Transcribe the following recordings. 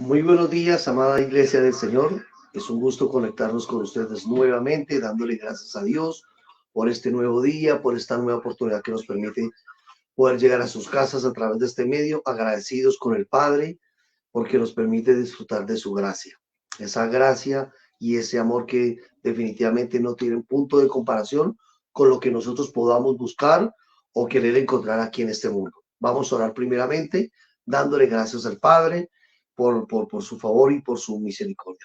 Muy buenos días, amada Iglesia del Señor. Es un gusto conectarnos con ustedes nuevamente, dándole gracias a Dios por este nuevo día, por esta nueva oportunidad que nos permite poder llegar a sus casas a través de este medio, agradecidos con el Padre, porque nos permite disfrutar de su gracia. Esa gracia y ese amor que definitivamente no tienen punto de comparación con lo que nosotros podamos buscar o querer encontrar aquí en este mundo. Vamos a orar primeramente, dándole gracias al Padre por su favor y por su misericordia.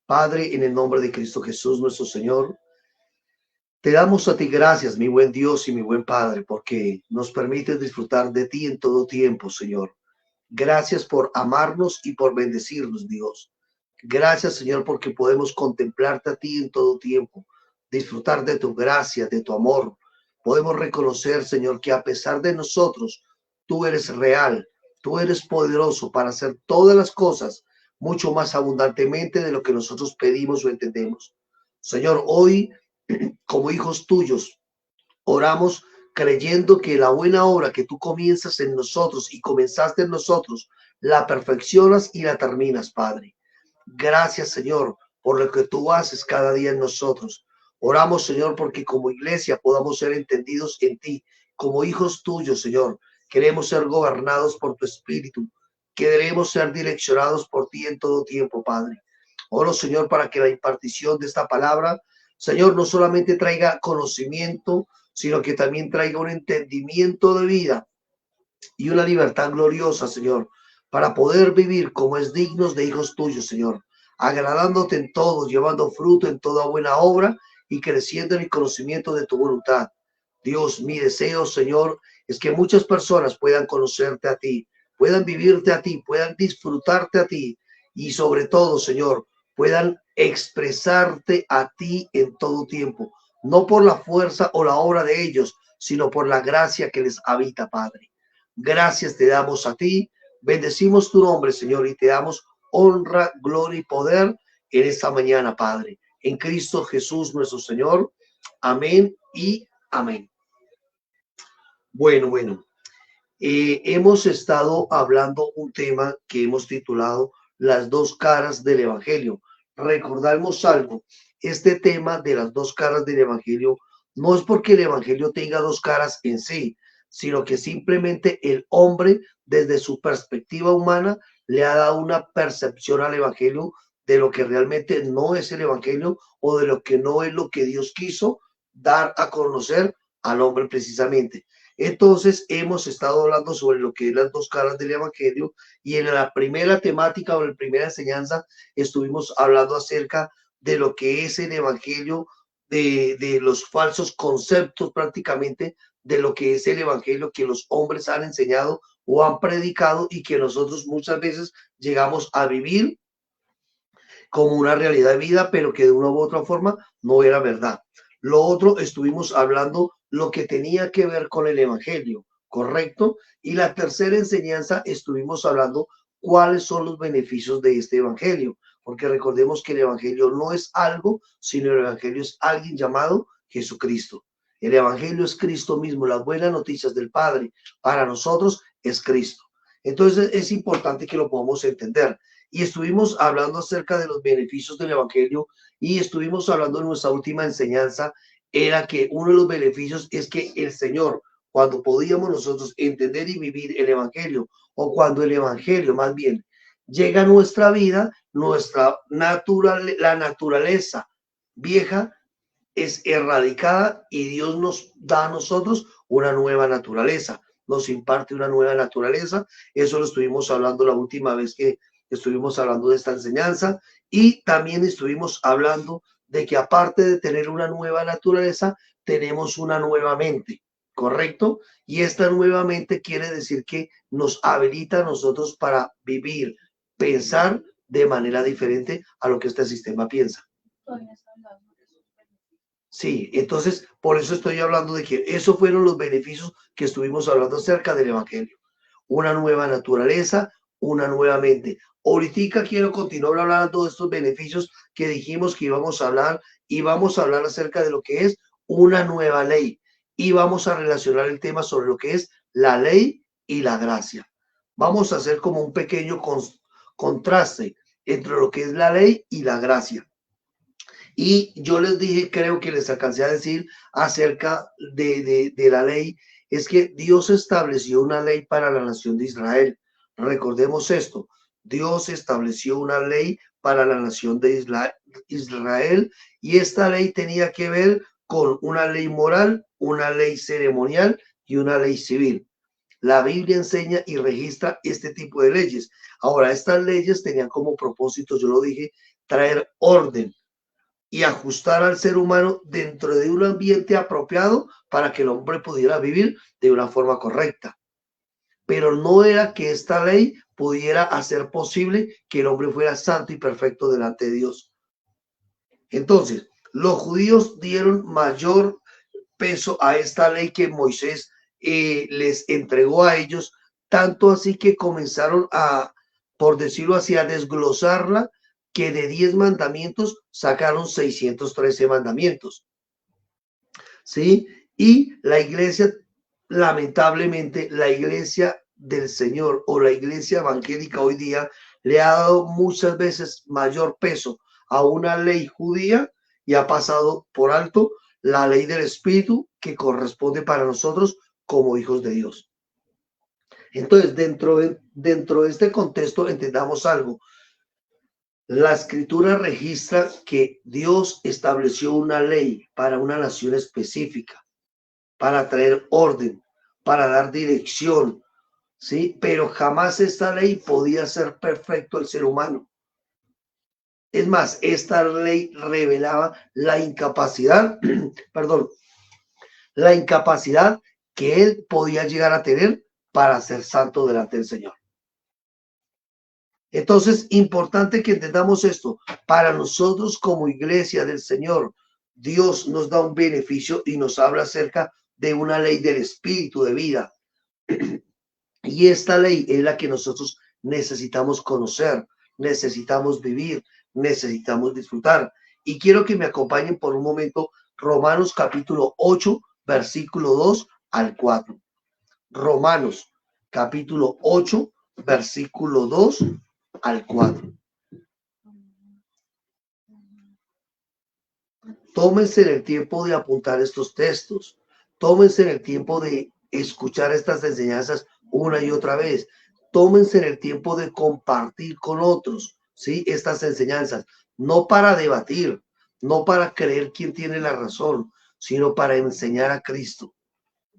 Padre, en el nombre de Cristo Jesús, nuestro Señor, te damos a ti gracias, mi buen Dios y mi buen Padre, porque nos permites disfrutar de ti en todo tiempo, Señor. Gracias por amarnos y por bendecirnos, Dios. Gracias, Señor, porque podemos contemplarte a ti en todo tiempo, disfrutar de tu gracia, de tu amor. Podemos reconocer, Señor, que a pesar de nosotros, tú eres real, tú eres poderoso para hacer todas las cosas mucho más abundantemente de lo que nosotros pedimos o entendemos. Señor, hoy, como hijos tuyos, oramos creyendo que la buena obra que tú comienzas en nosotros y comenzaste en nosotros, la perfeccionas y la terminas, Padre. Gracias, Señor, por lo que tú haces cada día en nosotros. Oramos, Señor, porque como iglesia podamos ser entendidos en ti, como hijos tuyos, Señor. Queremos ser gobernados por tu espíritu. Queremos ser direccionados por ti en todo tiempo, Padre. Oro, Señor, para que la impartición de esta palabra, Señor, no solamente traiga conocimiento, sino que también traiga un entendimiento de vida y una libertad gloriosa, Señor, para poder vivir como es dignos de hijos tuyos, Señor, agradándote en todo, llevando fruto en toda buena obra y creciendo en el conocimiento de tu voluntad. Dios, mi deseo, Señor, es que muchas personas puedan conocerte a ti, puedan vivirte a ti, puedan disfrutarte a ti y sobre todo, Señor, puedan expresarte a ti en todo tiempo, no por la fuerza o la obra de ellos, sino por la gracia que les habita, Padre. Gracias te damos a ti, bendecimos tu nombre, Señor, y te damos honra, gloria y poder en esta mañana, Padre. En Cristo Jesús, nuestro Señor. Amén y amén. Bueno, hemos estado hablando un tema que hemos titulado Las dos caras del Evangelio. Recordamos algo, este tema de las dos caras del Evangelio no es porque el Evangelio tenga dos caras en sí, sino que simplemente el hombre desde su perspectiva humana le ha dado una percepción al Evangelio de lo que realmente no es el Evangelio o de lo que no es lo que Dios quiso dar a conocer al hombre precisamente. Entonces hemos estado hablando sobre lo que es las dos caras del Evangelio y en la primera temática o en la primera enseñanza estuvimos hablando acerca de lo que es el Evangelio, de los falsos conceptos prácticamente de lo que es el Evangelio que los hombres han enseñado o han predicado y que nosotros muchas veces llegamos a vivir como una realidad de vida, pero que de una u otra forma no era verdad. Lo otro, estuvimos hablando lo que tenía que ver con el Evangelio, ¿correcto? Y la tercera enseñanza, estuvimos hablando cuáles son los beneficios de este Evangelio, porque recordemos que el Evangelio no es algo, sino el Evangelio es alguien llamado Jesucristo. El Evangelio es Cristo mismo, las buenas noticias del Padre para nosotros es Cristo. Entonces es importante que lo podamos entender. Y estuvimos hablando acerca de los beneficios del Evangelio y estuvimos hablando en nuestra última enseñanza, era que uno de los beneficios es que el Señor, cuando podíamos nosotros entender y vivir el Evangelio, o cuando el Evangelio más bien llega a nuestra vida, la naturaleza vieja es erradicada y Dios nos da a nosotros una nueva naturaleza, nos imparte una nueva naturaleza. Eso lo estuvimos hablando la última vez que estuvimos hablando de esta enseñanza y también estuvimos hablando de que aparte de tener una nueva naturaleza, tenemos una nueva mente, ¿correcto? Y esta nueva mente quiere decir que nos habilita a nosotros para vivir, pensar de manera diferente a lo que este sistema piensa. Sí, entonces por eso estoy hablando de que esos fueron los beneficios que estuvimos hablando acerca del Evangelio. Una nueva naturaleza, una nueva mente. Ahorita quiero continuar hablando de estos beneficios que dijimos que íbamos a hablar y vamos a hablar acerca de lo que es una nueva ley y vamos a relacionar el tema sobre lo que es la ley y la gracia. Vamos a hacer como un pequeño contraste entre lo que es la ley y la gracia. Y yo les dije, creo que les alcancé a decir acerca de la ley, es que Dios estableció una ley para la nación de Israel. Recordemos esto, Dios estableció una ley para la nación de Israel, y esta ley tenía que ver con una ley moral, una ley ceremonial y una ley civil. La Biblia enseña y registra este tipo de leyes. Ahora, estas leyes tenían como propósito, yo lo dije, traer orden y ajustar al ser humano dentro de un ambiente apropiado para que el hombre pudiera vivir de una forma correcta. Pero no era que esta ley pudiera hacer posible que el hombre fuera santo y perfecto delante de Dios. Entonces, los judíos dieron mayor peso a esta ley que Moisés les entregó a ellos, tanto así que comenzaron a, por decirlo así, a desglosarla, que de 10 mandamientos sacaron 613 mandamientos. ¿Sí? Y la iglesia, lamentablemente, la iglesia del Señor o la iglesia evangélica hoy día le ha dado muchas veces mayor peso a una ley judía y ha pasado por alto la ley del Espíritu que corresponde para nosotros como hijos de Dios. Entonces, dentro de este contexto, entendamos algo. La escritura registra que Dios estableció una ley para una nación específica, para traer orden, para dar dirección, ¿sí? Pero jamás esta ley podía ser perfecto el ser humano. Es más, esta ley revelaba la incapacidad, perdón, la incapacidad que él podía llegar a tener para ser santo delante del Señor. Entonces, importante que entendamos esto. Para nosotros como iglesia del Señor, Dios nos da un beneficio y nos habla acerca de una ley del espíritu de vida. Y esta ley es la que nosotros necesitamos conocer, necesitamos vivir, necesitamos disfrutar. Y quiero que me acompañen por un momento Romanos capítulo 8, versículo 2 al 4. Romanos capítulo 8, versículo 2 al 4. Tómense el tiempo de apuntar estos textos. Tómense el tiempo de escuchar estas enseñanzas una y otra vez. Tómense el tiempo de compartir con otros, ¿sí? Estas enseñanzas, no para debatir, no para creer quién tiene la razón, sino para enseñar a Cristo.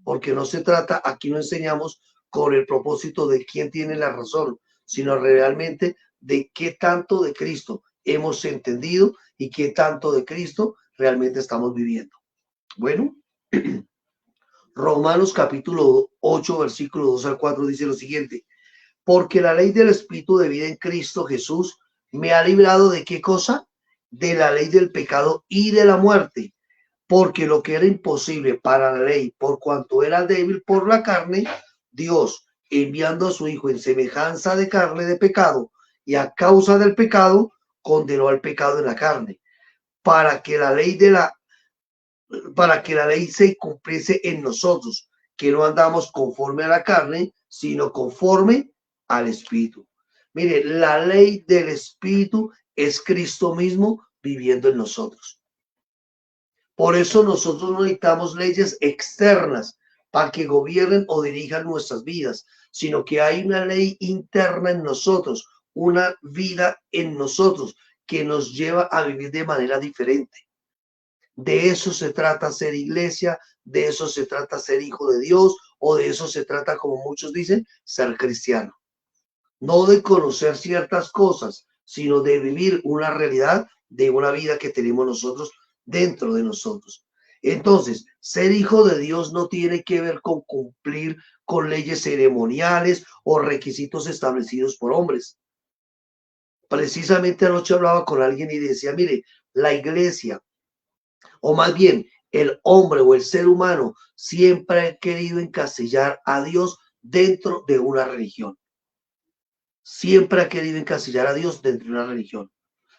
Porque no se trata, aquí no enseñamos con el propósito de quién tiene la razón, sino realmente de qué tanto de Cristo hemos entendido y qué tanto de Cristo realmente estamos viviendo. Bueno, Romanos capítulo 8, versículo 2 al 4 dice lo siguiente: porque la ley del Espíritu de vida en Cristo Jesús me ha librado de qué cosa? De la ley del pecado y de la muerte. Porque lo que era imposible para la ley, por cuanto era débil por la carne, Dios, enviando a su Hijo en semejanza de carne de pecado, y a causa del pecado, condenó al pecado en la carne, para que la ley se cumpliese en nosotros, que no andamos conforme a la carne, sino conforme al Espíritu. Mire, la ley del Espíritu es Cristo mismo viviendo en nosotros. Por eso nosotros no necesitamos leyes externas para que gobiernen o dirijan nuestras vidas, sino que hay una ley interna en nosotros, una vida en nosotros que nos lleva a vivir de manera diferente. De eso se trata ser iglesia, de eso se trata ser hijo de Dios, o de eso se trata, como muchos dicen, ser cristiano. No de conocer ciertas cosas, sino de vivir una realidad de una vida que tenemos nosotros dentro de nosotros. Entonces, ser hijo de Dios no tiene que ver con cumplir con leyes ceremoniales o requisitos establecidos por hombres. Precisamente anoche hablaba con alguien y decía, mire, la iglesia, o más bien el hombre o el ser humano, siempre ha querido encasillar a Dios dentro de una religión. Siempre ha querido encasillar a Dios dentro de una religión.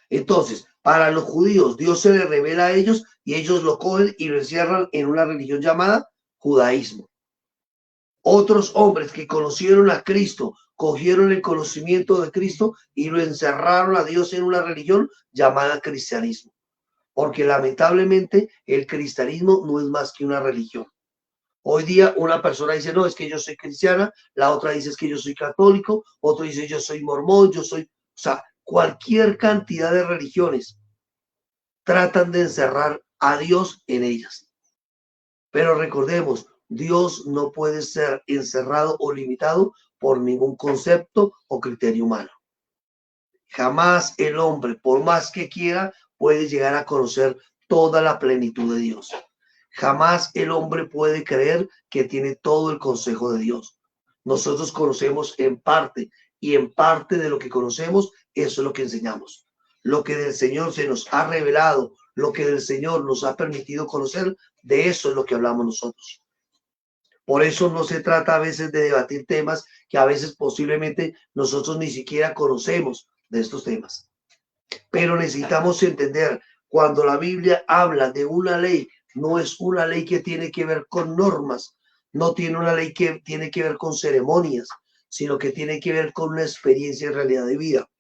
Entonces, para los judíos, Dios se les revela a ellos y ellos lo cogen y lo encierran en una religión llamada judaísmo. Otros hombres que conocieron a Cristo cogieron el conocimiento de Cristo y lo encerraron a Dios en una religión llamada cristianismo. Porque lamentablemente el cristianismo no es más que una religión. Hoy día una persona dice, no, es que yo soy cristiana, la otra dice es que yo soy católico, otro dice yo soy mormón, yo soy, o sea, cualquier cantidad de religiones tratan de encerrar a Dios en ellas. Pero recordemos, Dios no puede ser encerrado o limitado por ningún concepto o criterio humano. Jamás el hombre, por más que quiera, puede llegar a conocer toda la plenitud de Dios. Jamás el hombre puede creer que tiene todo el consejo de Dios. Nosotros conocemos en parte, y en parte de lo que conocemos, eso es lo que enseñamos. Lo que del Señor se nos ha revelado, lo que del Señor nos ha permitido conocer, de eso es lo que hablamos nosotros. Por eso no se trata a veces de debatir temas que a veces posiblemente nosotros ni siquiera conocemos de estos temas. Pero necesitamos entender, cuando la Biblia habla de una ley, no es una ley que tiene que ver con normas, no tiene una ley que tiene que ver con ceremonias, sino que tiene que ver con una experiencia en realidad de vida.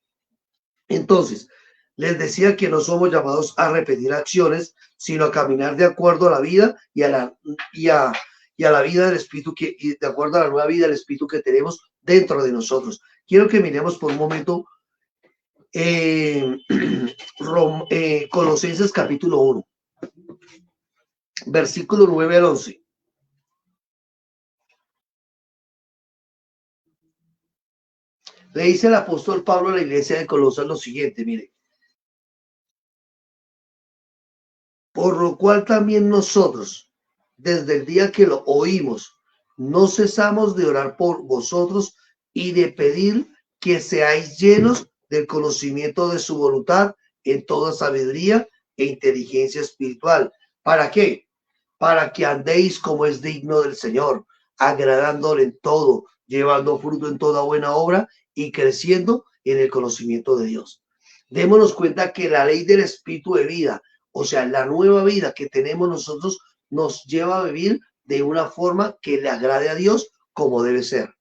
Entonces, les decía que no somos llamados a repetir acciones, sino a caminar de acuerdo a la vida y a la vida del Espíritu, y de acuerdo a la nueva vida del Espíritu que tenemos dentro de nosotros. Quiero que miremos por un momento Colosenses capítulo 1, versículo 9 al 11. Le dice el apóstol Pablo a la iglesia de Colosas lo siguiente, mire. Por lo cual también nosotros, desde el día que lo oímos, no cesamos de orar por vosotros y de pedir que seáis llenos del conocimiento de su voluntad en toda sabiduría e inteligencia espiritual. ¿Para qué? Para que andéis como es digno del Señor, agradándole en todo, llevando fruto en toda buena obra y creciendo en el conocimiento de Dios. Démonos cuenta que la ley del espíritu de vida, o sea, la nueva vida que tenemos nosotros, nos lleva a vivir de una forma que le agrade a Dios como debe ser.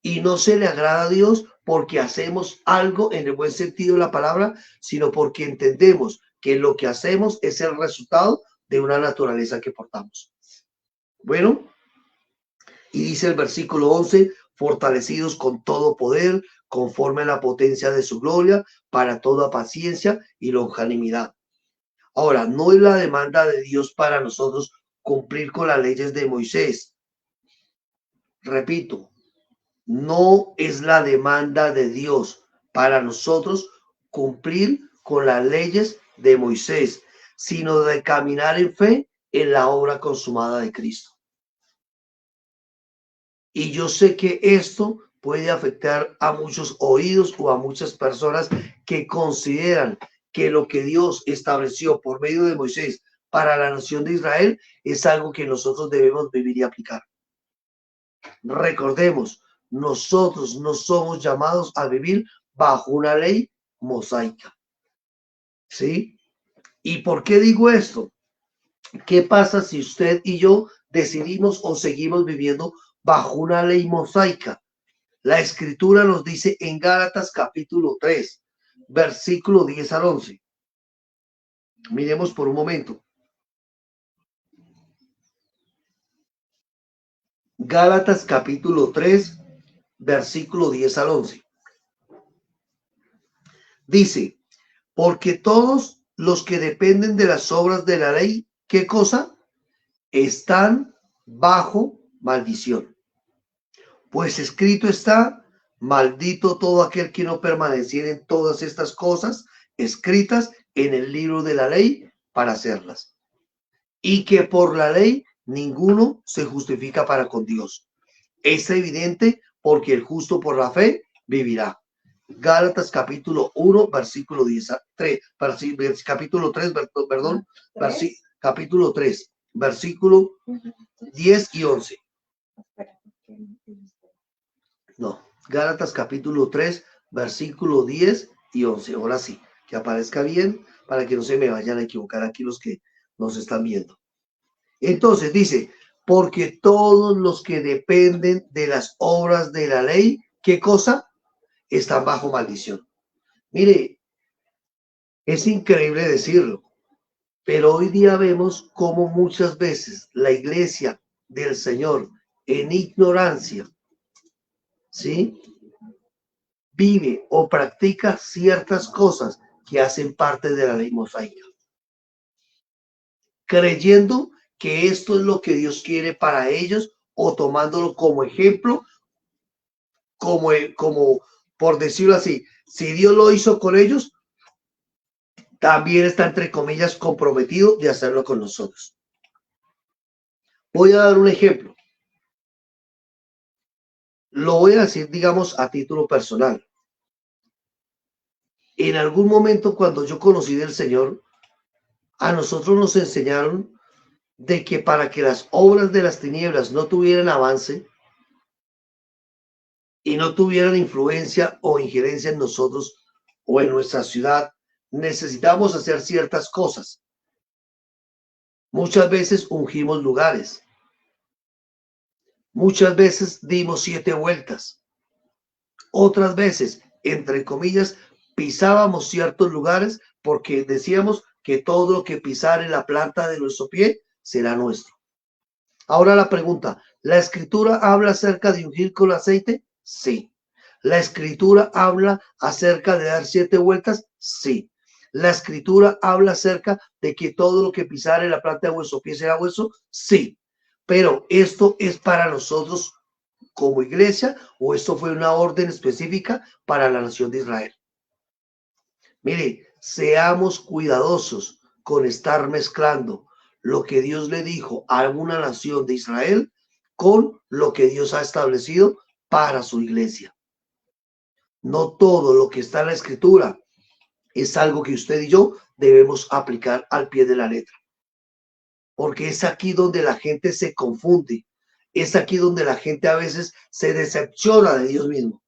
Y no se le agrada a Dios porque hacemos algo en el buen sentido de la palabra, sino porque entendemos que lo que hacemos es el resultado de una naturaleza que portamos. Bueno, y dice el versículo 11, fortalecidos con todo poder, conforme a la potencia de su gloria, para toda paciencia y longanimidad. Ahora, no es la demanda de Dios para nosotros cumplir con las leyes de Moisés. Repito, no es la demanda de Dios para nosotros cumplir con las leyes de Moisés, sino de caminar en fe en la obra consumada de Cristo. Y yo sé que esto puede afectar a muchos oídos o a muchas personas que consideran que lo que Dios estableció por medio de Moisés para la nación de Israel es algo que nosotros debemos vivir y aplicar. Recordemos, nosotros no somos llamados a vivir bajo una ley mosaica. ¿Sí? ¿Y por qué digo esto? ¿Qué pasa si usted y yo decidimos o seguimos viviendo bajo una ley mosaica? La escritura nos dice en Gálatas capítulo 3, versículo 10 al 11. Miremos por un momento. Gálatas capítulo 3, versículo 10 al 11. Dice, porque todos los que dependen de las obras de la ley, ¿qué cosa? Están bajo maldición. Pues escrito está, maldito todo aquel que no permaneciera en todas estas cosas escritas en el libro de la ley para hacerlas. Y que por la ley ninguno se justifica para con Dios. Es evidente porque el justo por la fe vivirá. Gálatas capítulo 1, versículo 10 a 3, capítulo 3, perdón, capítulo 3, versículo 10 y 11. No, Gálatas capítulo 3, versículo 10 y 11. Ahora sí, que aparezca bien para que no se me vayan a equivocar aquí los que nos están viendo. Entonces dice, porque todos los que dependen de las obras de la ley, ¿qué cosa? Están bajo maldición. Mire, es increíble decirlo, pero hoy día vemos cómo muchas veces la iglesia del Señor en ignorancia, ¿sí?, vive o practica ciertas cosas que hacen parte de la ley mosaica, creyendo que esto es lo que Dios quiere para ellos o tomándolo como ejemplo, como por decirlo así, si Dios lo hizo con ellos, también está entre comillas comprometido de hacerlo con nosotros. Voy a dar un ejemplo. Lo voy a decir, digamos, a título personal. En algún momento cuando yo conocí del Señor, a nosotros nos enseñaron de que para que las obras de las tinieblas no tuvieran avance y no tuvieran influencia o injerencia en nosotros o en nuestra ciudad, necesitamos hacer ciertas cosas. Muchas veces ungimos lugares. Muchas veces dimos 7 vueltas. Otras veces, entre comillas, pisábamos ciertos lugares porque decíamos que todo lo que pisare la planta de nuestro pie será nuestro. Ahora la pregunta, ¿la escritura habla acerca de ungir con aceite? Sí. ¿La escritura habla acerca de dar 7 vueltas? Sí. ¿La escritura habla acerca de que todo lo que pisare la planta de vuestro pie será vuestro? Sí. Pero esto es para nosotros como iglesia o esto fue una orden específica para la nación de Israel. Mire, seamos cuidadosos con estar mezclando lo que Dios le dijo a una nación de Israel con lo que Dios ha establecido para su iglesia. No todo lo que está en la escritura es algo que usted y yo debemos aplicar al pie de la letra. Porque es aquí donde la gente se confunde. Es aquí donde la gente a veces se decepciona de Dios mismo.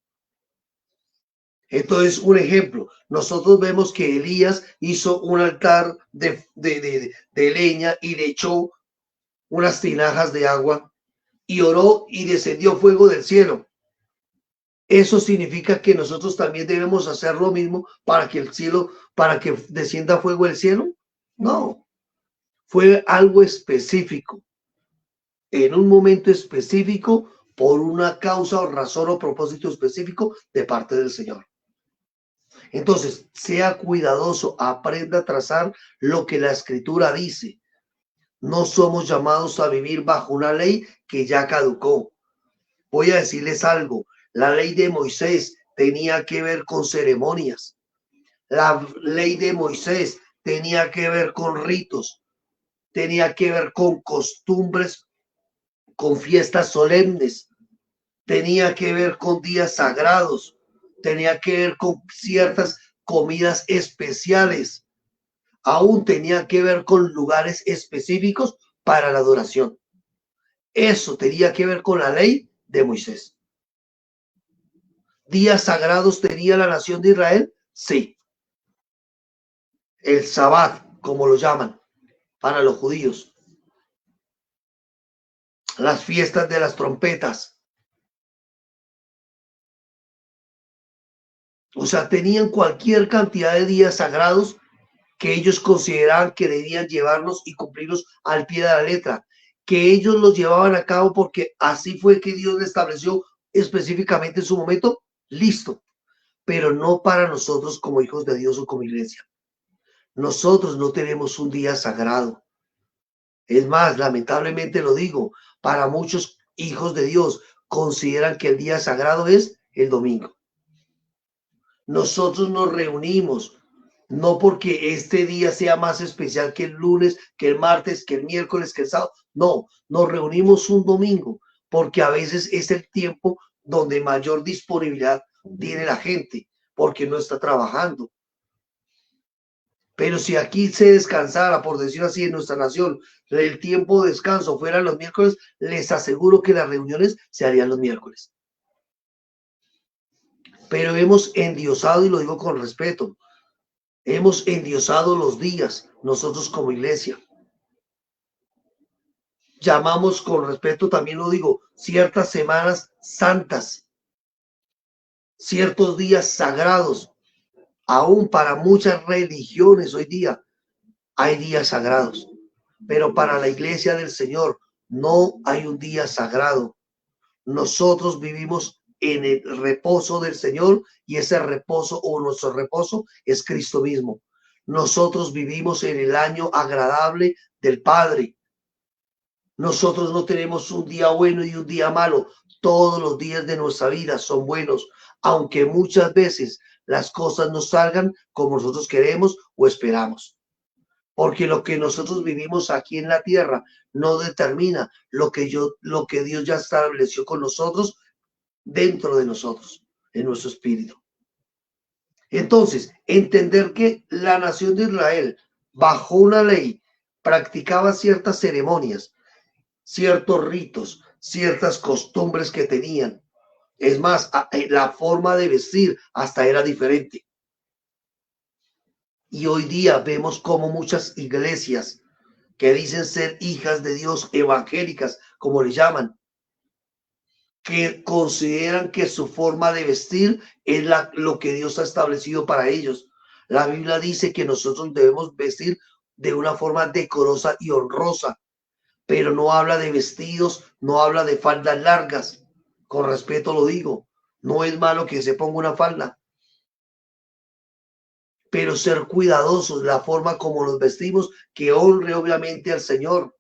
Entonces, un ejemplo, nosotros vemos que Elías hizo un altar de leña y le echó unas tinajas de agua y oró y descendió fuego del cielo. Eso significa que nosotros también debemos hacer lo mismo para que el cielo, para que descienda fuego del cielo. No, fue algo específico, en un momento específico, por una causa o razón o propósito específico de parte del Señor. Entonces, sea cuidadoso, aprenda a trazar lo que la escritura dice. No somos llamados a vivir bajo una ley que ya caducó. Voy a decirles algo, la ley de Moisés tenía que ver con ceremonias. La ley de Moisés tenía que ver con ritos, tenía que ver con costumbres, con fiestas solemnes, tenía que ver con días sagrados, tenía que ver con ciertas comidas especiales, aún tenía que ver con lugares específicos para la adoración. Eso tenía que ver con la ley de Moisés. ¿Días sagrados tenía la nación de Israel? Sí. El Sabbat, como lo llaman, para los judíos. Las fiestas de las trompetas. O sea, tenían cualquier cantidad de días sagrados que ellos consideraban que debían llevarlos y cumplirlos al pie de la letra, que ellos los llevaban a cabo porque así fue que Dios le estableció específicamente en su momento, listo, pero no para nosotros como hijos de Dios o como iglesia. Nosotros no tenemos un día sagrado. Es más, lamentablemente lo digo, para muchos hijos de Dios consideran que el día sagrado es el domingo. Nosotros nos reunimos no porque este día sea más especial que el lunes, que el martes, que el miércoles, que el sábado. No, nos reunimos un domingo porque a veces es el tiempo donde mayor disponibilidad tiene la gente porque no está trabajando. Pero si aquí se descansara, por decirlo así, en nuestra nación, el tiempo de descanso fuera los miércoles, les aseguro que las reuniones se harían los miércoles. Pero hemos endiosado, y lo digo con respeto, hemos endiosado los días, nosotros como iglesia. Llamamos con respeto, también lo digo, ciertas semanas santas. ciertos días sagrados. Aún para muchas religiones hoy día hay días sagrados, pero para la iglesia del Señor no hay un día sagrado. Nosotros vivimos en el reposo del Señor y ese reposo o nuestro reposo es Cristo mismo. Nosotros vivimos en el año agradable del Padre. Nosotros no tenemos un día bueno y un día malo. Todos los días de nuestra vida son buenos, aunque muchas veces las cosas no salgan como nosotros queremos o esperamos. Porque lo que nosotros vivimos aquí en la tierra no determina lo que Dios ya estableció con nosotros dentro de nosotros, en nuestro espíritu. Entonces, entender que la nación de Israel, bajo una ley, practicaba ciertas ceremonias, ciertos ritos, ciertas costumbres que tenían. Es más, la forma de vestir hasta era diferente. Y hoy día vemos como muchas iglesias que dicen ser hijas de Dios, evangélicas, como le llaman, que consideran que su forma de vestir es lo que Dios ha establecido para ellos. La Biblia dice que nosotros debemos vestir de una forma decorosa y honrosa, pero no habla de vestidos, no habla de faldas largas. Con respeto lo digo, no es malo que se ponga una falda, pero ser cuidadosos, la forma como nos vestimos, que honre obviamente al Señor.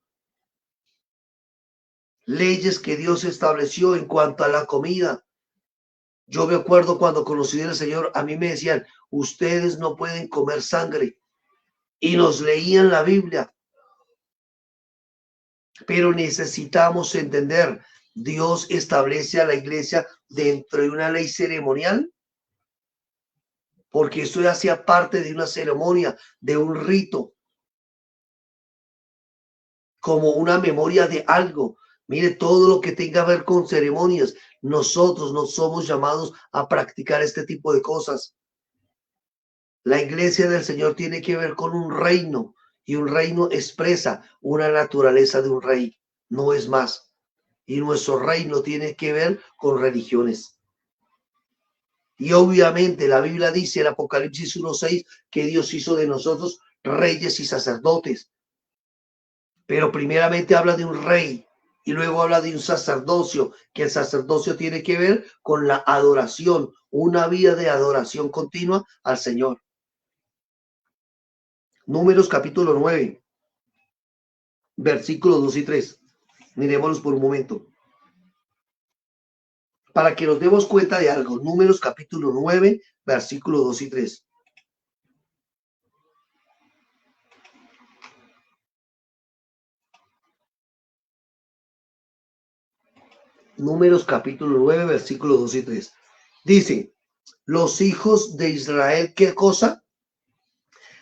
Leyes que Dios estableció en cuanto a la comida. Yo me acuerdo cuando conocí al Señor, a mí me decían, ustedes no pueden comer sangre. Y nos leían la Biblia. Pero necesitamos entender, Dios establece a la iglesia dentro de una ley ceremonial, porque esto hacía parte de una ceremonia, de un rito, como una memoria de algo. Mire, todo lo que tenga que ver con ceremonias, nosotros no somos llamados a practicar este tipo de cosas. La iglesia del Señor tiene que ver con un reino y un reino expresa una naturaleza de un rey, no es más. Y nuestro reino tiene que ver con religiones. Y obviamente la Biblia dice en Apocalipsis 1:6 que Dios hizo de nosotros reyes y sacerdotes. Pero primeramente habla de un rey y luego habla de un sacerdocio, que el sacerdocio tiene que ver con la adoración, una vida de adoración continua al Señor. Números capítulo 9, versículos 2 y 3. Miremoslos por un momento. Para que nos demos cuenta de algo. Números capítulo 9, versículos 2 y 3. Números capítulo 9, versículos 2 y 3. Dice, los hijos de Israel, ¿qué cosa?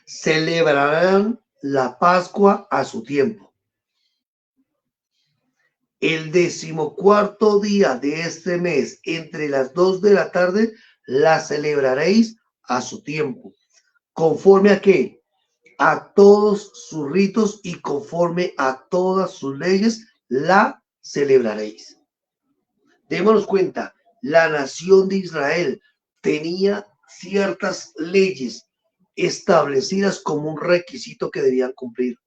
Celebrarán la Pascua a su tiempo. El 14º día de este mes, entre las 2 de la tarde, la celebraréis a su tiempo. ¿Conforme a qué? A todos sus ritos y conforme a todas sus leyes, la celebraréis. Démonos cuenta, la nación de Israel tenía ciertas leyes establecidas como un requisito que debían cumplir.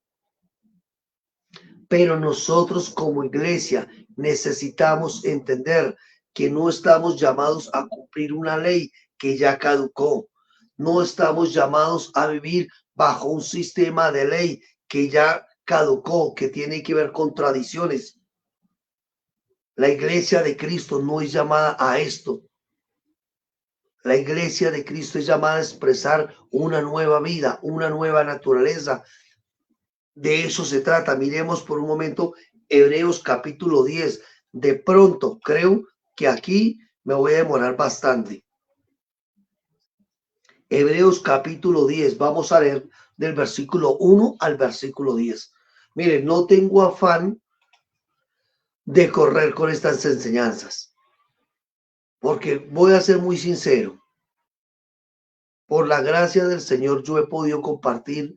Pero nosotros como iglesia necesitamos entender que no estamos llamados a cumplir una ley que ya caducó. No estamos llamados a vivir bajo un sistema de ley que ya caducó, que tiene que ver con tradiciones. La iglesia de Cristo no es llamada a esto. La iglesia de Cristo es llamada a expresar una nueva vida, una nueva naturaleza. De eso se trata. Miremos por un momento Hebreos capítulo 10. De pronto, creo que aquí me voy a demorar bastante. Hebreos capítulo 10. Vamos a leer del versículo 1 al versículo 10. Miren, no tengo afán de correr con estas enseñanzas, porque voy a ser muy sincero. Por la gracia del Señor, yo he podido compartir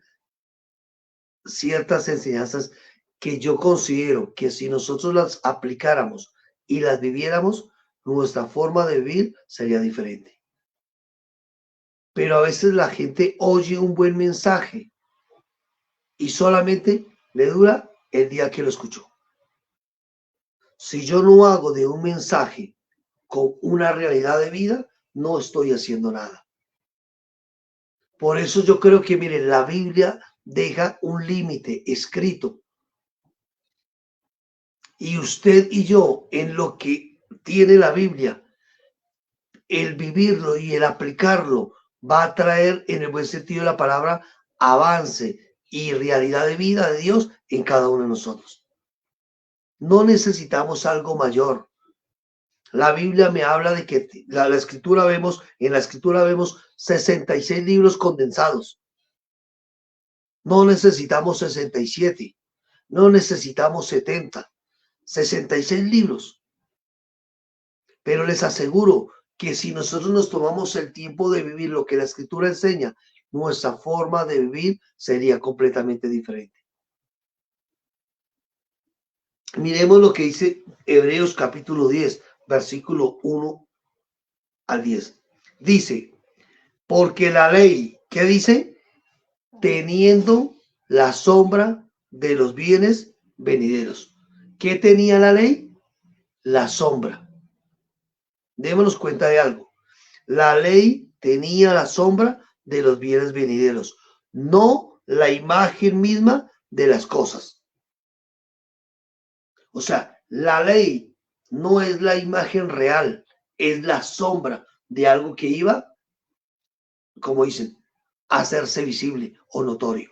ciertas enseñanzas que yo considero que si nosotros las aplicáramos y las viviéramos, nuestra forma de vivir sería diferente. Pero a veces la gente oye un buen mensaje y solamente le dura el día que lo escuchó. Si yo no hago de un mensaje con una realidad de vida, no estoy haciendo nada. Por eso yo creo que, miren, la Biblia deja un límite escrito. Y usted y yo, en lo que tiene la Biblia, el vivirlo y el aplicarlo va a traer, en el buen sentido de la palabra, avance y realidad de vida de Dios en cada uno de nosotros. No necesitamos algo mayor. La Biblia me habla de que en la escritura vemos 66 libros condensados. No necesitamos 67, no necesitamos 70, 66 libros. Pero les aseguro que si nosotros nos tomamos el tiempo de vivir lo que la escritura enseña, nuestra forma de vivir sería completamente diferente. Miremos lo que dice Hebreos capítulo 10, versículo 1 al 10. Dice, porque la ley, ¿qué dice? Teniendo la sombra de los bienes venideros. ¿Qué tenía la ley? La sombra. Démonos cuenta de algo. La ley tenía la sombra de los bienes venideros, no la imagen misma de las cosas. O sea, la ley no es la imagen real, es la sombra de algo que iba, como dicen, a hacerse visible o notorio.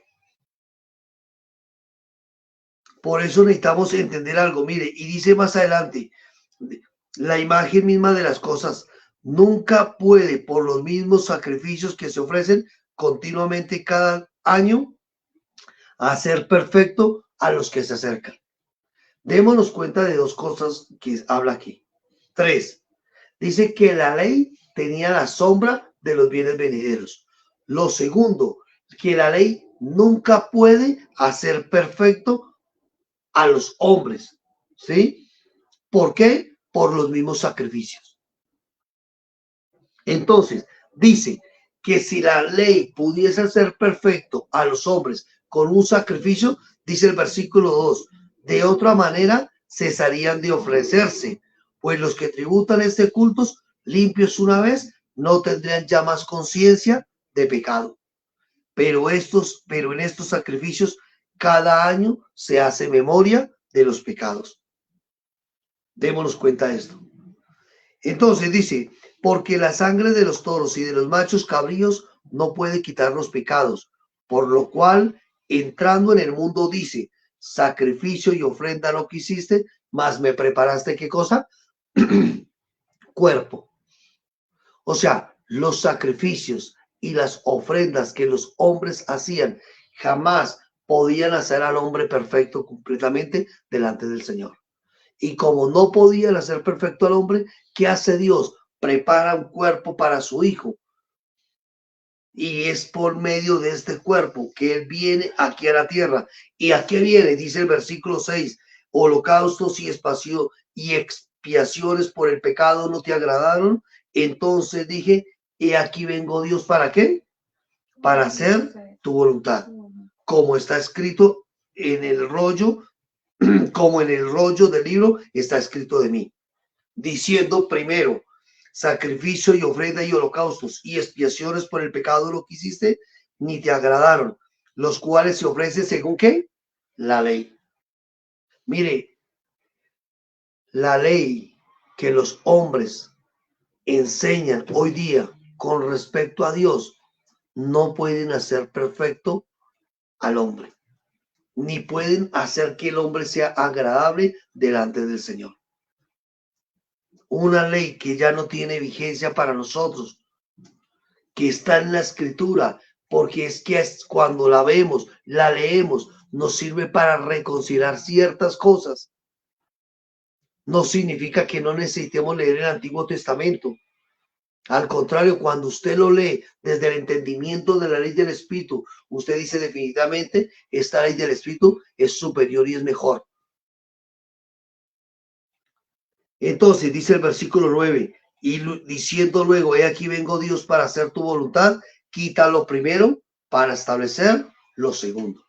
Por eso necesitamos entender algo. Mire, y dice más adelante, la imagen misma de las cosas nunca puede, por los mismos sacrificios que se ofrecen continuamente cada año, hacer perfecto a los que se acercan. Démonos cuenta de dos cosas que habla aquí. 3. Dice que la ley tenía la sombra de los bienes venideros. Lo segundo, que la ley nunca puede hacer perfecto a los hombres. ¿Sí? ¿Por qué? Por los mismos sacrificios. Entonces, dice que si la ley pudiese hacer perfecto a los hombres con un sacrificio, dice el versículo 2, de otra manera cesarían de ofrecerse, pues los que tributan este culto limpios una vez no tendrían ya más conciencia de pecado. Pero en estos sacrificios cada año se hace memoria de los pecados. Démonos cuenta de esto. Entonces dice, porque la sangre de los toros y de los machos cabríos no puede quitar los pecados, por lo cual, entrando en el mundo, dice, sacrificio y ofrenda no quisiste, mas me preparaste, ¿qué cosa? Cuerpo. O sea, los sacrificios y las ofrendas que los hombres hacían jamás podían hacer al hombre perfecto completamente delante del Señor. Y como no podían hacer perfecto al hombre, ¿qué hace Dios? Prepara un cuerpo para su hijo. Y es por medio de este cuerpo que él viene aquí a la tierra. ¿Y a qué viene? Dice el versículo 6, holocaustos y expiaciones por el pecado no te agradaron. Entonces dije, he aquí vengo Dios, ¿para qué? Para hacer tu voluntad. Como está escrito en el rollo, como en el rollo del libro está escrito de mí, diciendo primero, sacrificio y ofrenda y holocaustos y expiaciones por el pecado no quisiste, ni te agradaron, los cuales se ofrecen según ¿qué? La ley. Mire, la ley que los hombres enseñan hoy día con respecto a Dios no pueden hacer perfecto al hombre, ni pueden hacer que el hombre sea agradable delante del Señor. Una ley que ya no tiene vigencia para nosotros, que está en la escritura, porque es que cuando la vemos, la leemos, nos sirve para reconciliar ciertas cosas. No significa que no necesitemos leer el Antiguo Testamento. Al contrario, cuando usted lo lee desde el entendimiento de la ley del Espíritu, usted dice definitivamente, esta ley del Espíritu es superior y es mejor. Entonces dice el versículo 9, y diciendo luego, he aquí vengo Dios para hacer tu voluntad, quita lo primero para establecer lo segundo.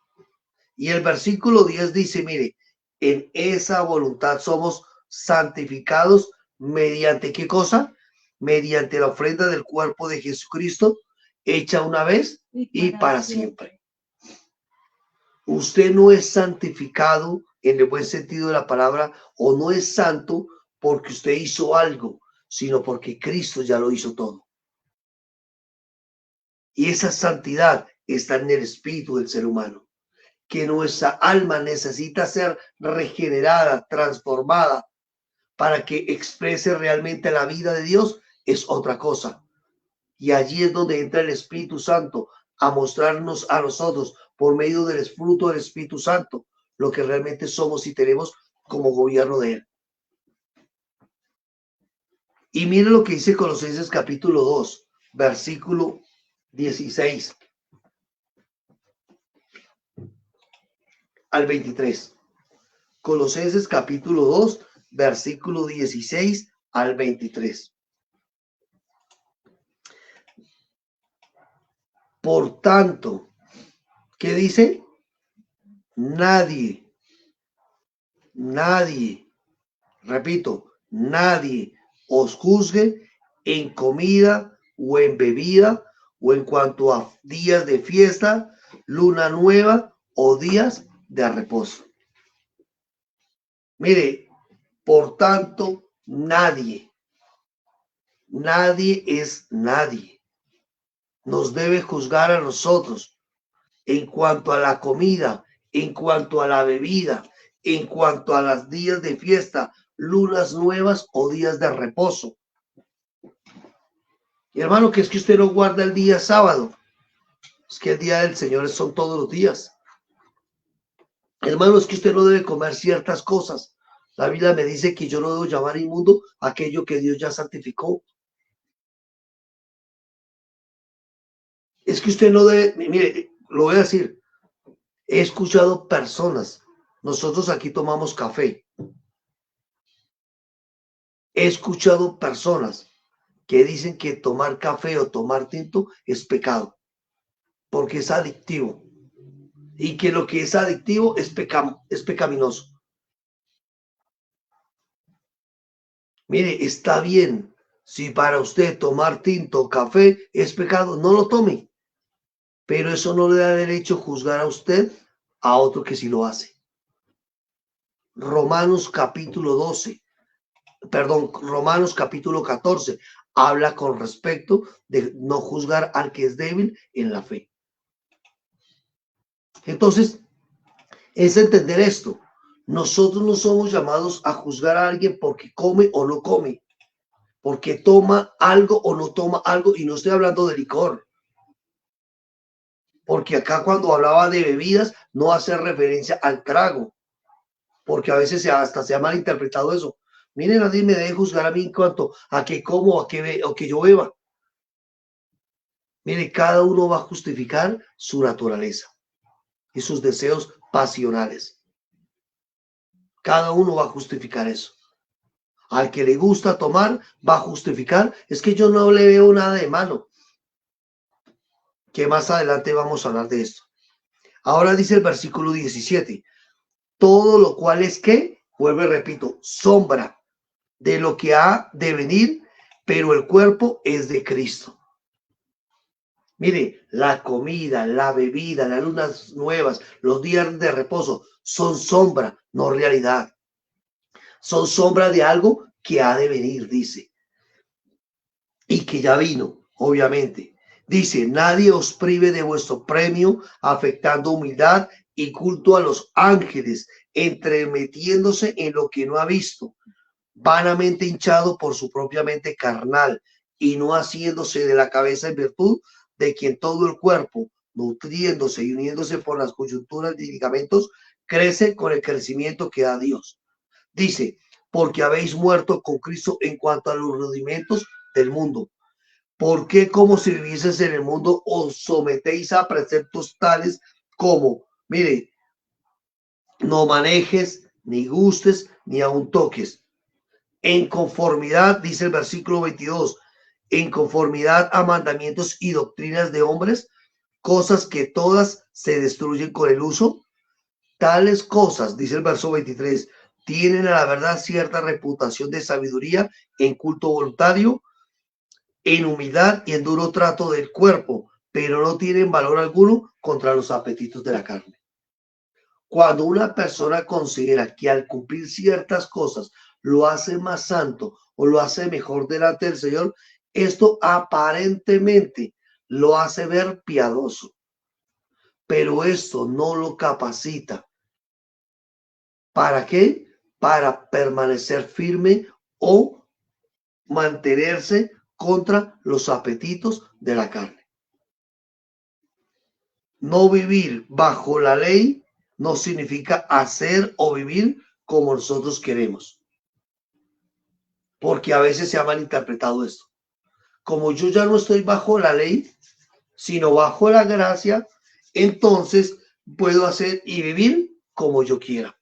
Y el versículo 10 dice, mire, en esa voluntad somos santificados mediante ¿qué cosa? Mediante la ofrenda del cuerpo de Jesucristo, hecha una vez y para siempre. Usted no es santificado en el buen sentido de la palabra, o no es santo porque usted hizo algo, sino porque Cristo ya lo hizo todo. Y esa santidad está en el espíritu del ser humano, que nuestra alma necesita ser regenerada, transformada, para que exprese realmente la vida de Dios, es otra cosa. Y allí es donde entra el Espíritu Santo a mostrarnos a nosotros, por medio del fruto del Espíritu Santo, lo que realmente somos y tenemos como gobierno de Él. Y mire lo que dice Colosenses capítulo 2, versículo 16 al 23. Colosenses capítulo 2, versículo 16 al 23. Por tanto, ¿qué dice? Nadie, repito, nadie os juzgue en comida o en bebida o en cuanto a días de fiesta, luna nueva o días de reposo. Mire, por tanto, nadie es nadie. Nos debe juzgar a nosotros en cuanto a la comida, en cuanto a la bebida, en cuanto a los días de fiesta, lunas nuevas o días de reposo. Y hermano, que es que usted no guarda el día sábado. Es que el día del Señor son todos los días. Hermano, es que usted no debe comer ciertas cosas. La Biblia me dice que yo no debo llamar inmundo aquello que Dios ya santificó. Es que usted no debe, mire, lo voy a decir, he escuchado personas, nosotros aquí tomamos café. He escuchado personas que dicen que tomar café o tomar tinto es pecado, porque es adictivo. Y que lo que es adictivo es pecaminoso. Mire, está bien. Si para usted tomar tinto o café es pecado, no lo tome. Pero eso no le da derecho a juzgar a usted a otro que sí lo hace. Romanos capítulo 12, perdón, Romanos capítulo 14 habla con respecto de no juzgar al que es débil en la fe. Entonces, es entender esto. Nosotros no somos llamados a juzgar a alguien porque come o no come, porque toma algo o no toma algo, y no estoy hablando de licor. Porque acá cuando hablaba de bebidas no hace referencia al trago, porque a veces hasta se ha malinterpretado eso. Miren, nadie me debe juzgar a mí en cuanto a qué como o que yo beba. Mire, cada uno va a justificar su naturaleza y sus deseos pasionales. Cada uno va a justificar eso. Al que le gusta tomar, va a justificar. Es que yo no le veo nada de malo. Que más adelante vamos a hablar de esto. Ahora dice el versículo 17. Todo lo cual es que, vuelvo y repito, sombra de lo que ha de venir, pero el cuerpo es de Cristo. Mire, la comida, la bebida, las lunas nuevas, los días de reposo son sombra, no realidad. Son sombra de algo que ha de venir, dice. Y que ya vino, obviamente. Dice, nadie os prive de vuestro premio, afectando humildad y culto a los ángeles, entremetiéndose en lo que no ha visto, vanamente hinchado por su propia mente carnal, y no haciéndose de la cabeza en virtud de quien todo el cuerpo, nutriéndose y uniéndose por las coyunturas y ligamentos, crece con el crecimiento que da Dios. Dice, porque habéis muerto con Cristo en cuanto a los rudimentos del mundo. ¿Por qué, como si vivieses en el mundo, os sometéis a preceptos tales como, mire, no manejes, ni gustes, ni aun toques? en conformidad, dice el versículo 22, en conformidad a mandamientos y doctrinas de hombres, cosas que todas se destruyen con el uso. Tales cosas, dice el verso 23, tienen a la verdad cierta reputación de sabiduría en culto voluntario, en humildad y en duro trato del cuerpo, pero no tienen valor alguno contra los apetitos de la carne. Cuando una persona considera que al cumplir ciertas cosas lo hace más santo o lo hace mejor delante del Señor, esto aparentemente lo hace ver piadoso, pero esto no lo capacita. ¿Para qué? Para permanecer firme o mantenerse contra los apetitos de la carne. No vivir bajo la ley no significa hacer o vivir como nosotros queremos. Porque a veces se ha malinterpretado esto. Como yo ya no estoy bajo la ley, sino bajo la gracia, entonces puedo hacer y vivir como yo quiera.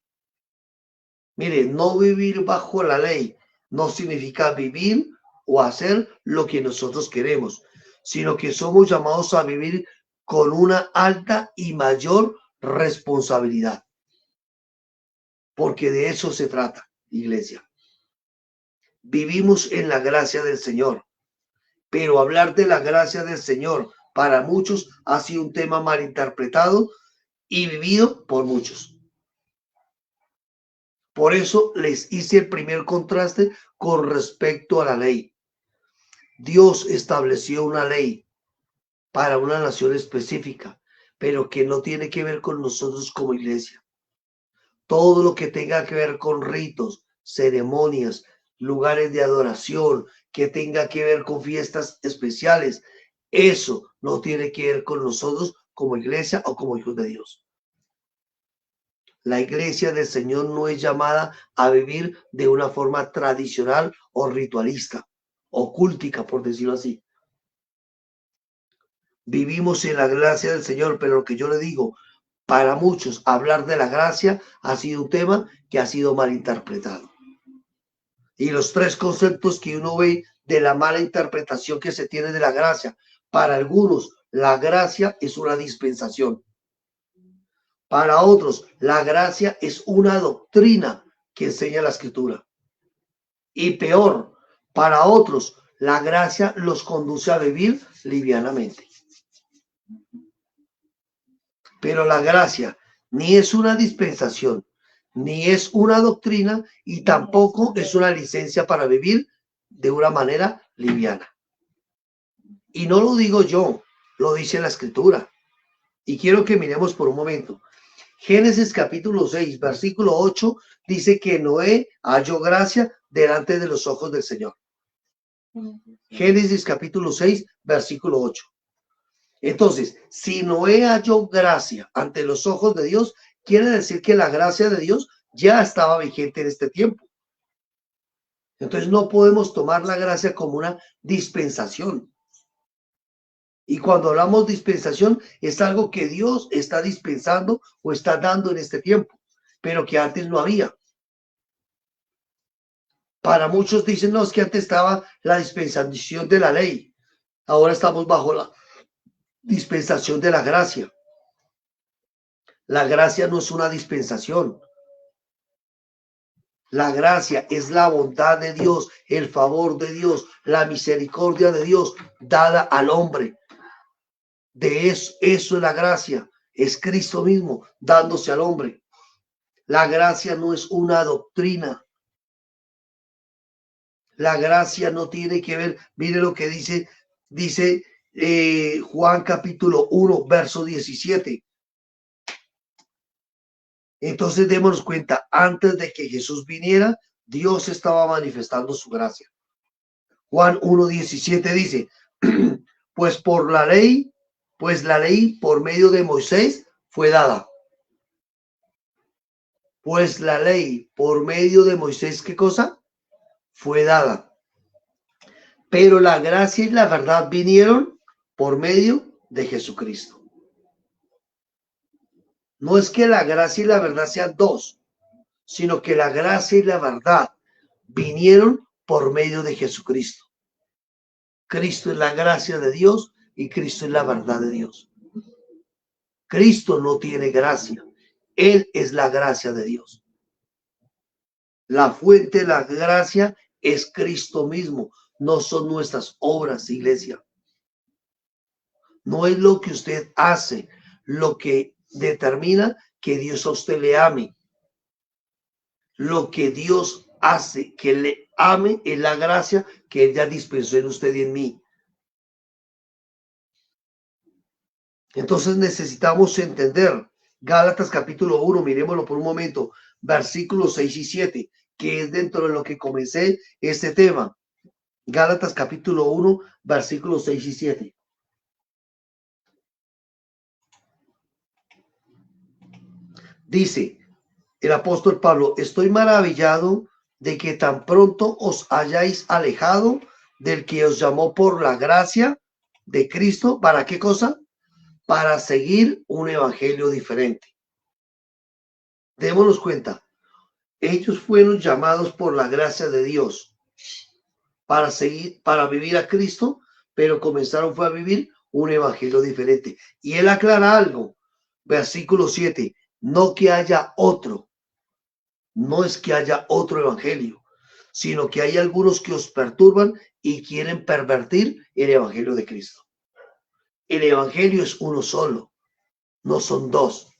Mire, no vivir bajo la ley no significa vivir o hacer lo que nosotros queremos, sino que somos llamados a vivir con una alta y mayor responsabilidad. Porque de eso se trata, iglesia. Vivimos en la gracia del Señor, pero hablar de la gracia del Señor para muchos ha sido un tema malinterpretado y vivido por muchos. Por eso les hice el primer contraste con respecto a la ley. Dios estableció una ley para una nación específica, pero que no tiene que ver con nosotros como iglesia. Todo lo que tenga que ver con ritos, ceremonias, lugares de adoración, que tenga que ver con fiestas especiales, eso no tiene que ver con nosotros como iglesia o como hijos de Dios. La iglesia del Señor no es llamada a vivir de una forma tradicional o ritualista, o cúltica, por decirlo así. Vivimos en la gracia del Señor, pero lo que yo le digo, para muchos hablar de la gracia ha sido un tema que ha sido mal interpretado. Y los tres conceptos que uno ve de la mala interpretación que se tiene de la gracia, para algunos la gracia es una dispensación. Para otros, la gracia es una doctrina que enseña la Escritura. Y peor, para otros, la gracia los conduce a vivir livianamente. Pero la gracia ni es una dispensación, ni es una doctrina, y tampoco es una licencia para vivir de una manera liviana. Y no lo digo yo, lo dice la Escritura. Y quiero que miremos por un momento. Génesis capítulo 6, versículo 8, dice que Noé halló gracia delante de los ojos del Señor. Génesis capítulo 6, versículo 8. Entonces, si Noé halló gracia ante los ojos de Dios, quiere decir que la gracia de Dios ya estaba vigente en este tiempo. Entonces no podemos tomar la gracia como una dispensación. Y cuando hablamos dispensación, es algo que Dios está dispensando o está dando en este tiempo, pero que antes no había. Para muchos dicen, no, es que antes estaba la dispensación de la ley. Ahora estamos bajo la dispensación de la gracia. La gracia no es una dispensación. La gracia es la bondad de Dios, el favor de Dios, la misericordia de Dios dada al hombre. De eso es la gracia. Es Cristo mismo dándose al hombre. La gracia no es una doctrina. La gracia no tiene que ver, mire lo que dice Juan capítulo 1, verso 17. Entonces démonos cuenta, antes de que Jesús viniera, Dios estaba manifestando su gracia. Juan 1:17 dice, pues la ley por medio de Moisés fue dada. Pues la ley por medio de Moisés, ¿qué cosa? Fue dada. Pero la gracia y la verdad vinieron por medio de Jesucristo. No es que la gracia y la verdad sean dos, sino que la gracia y la verdad vinieron por medio de Jesucristo. Cristo es la gracia de Dios y Cristo es la verdad de Dios. Cristo no tiene gracia. Él es la gracia de Dios. La fuente de la gracia es Cristo mismo. No son nuestras obras, iglesia. No es lo que usted hace lo que determina que Dios a usted le ame. Lo que Dios hace que le ame es la gracia que Él ya dispensó en usted y en mí. Entonces necesitamos entender Gálatas capítulo 1, miremoslo por un momento, versículos 6 y 7, que es dentro de lo que comencé este tema. Gálatas capítulo 1, versículos 6 y 7. Dice el apóstol Pablo, estoy maravillado de que tan pronto os hayáis alejado del que os llamó por la gracia de Cristo. ¿Para qué cosa? Para seguir un evangelio diferente. Démonos cuenta, ellos fueron llamados por la gracia de Dios para seguir, para vivir a Cristo, pero comenzaron fue a vivir un evangelio diferente. Y él aclara algo, versículo 7, no que haya otro. No es que haya otro evangelio, sino que hay algunos que os perturban y quieren pervertir el evangelio de Cristo. El evangelio es uno solo, no son dos,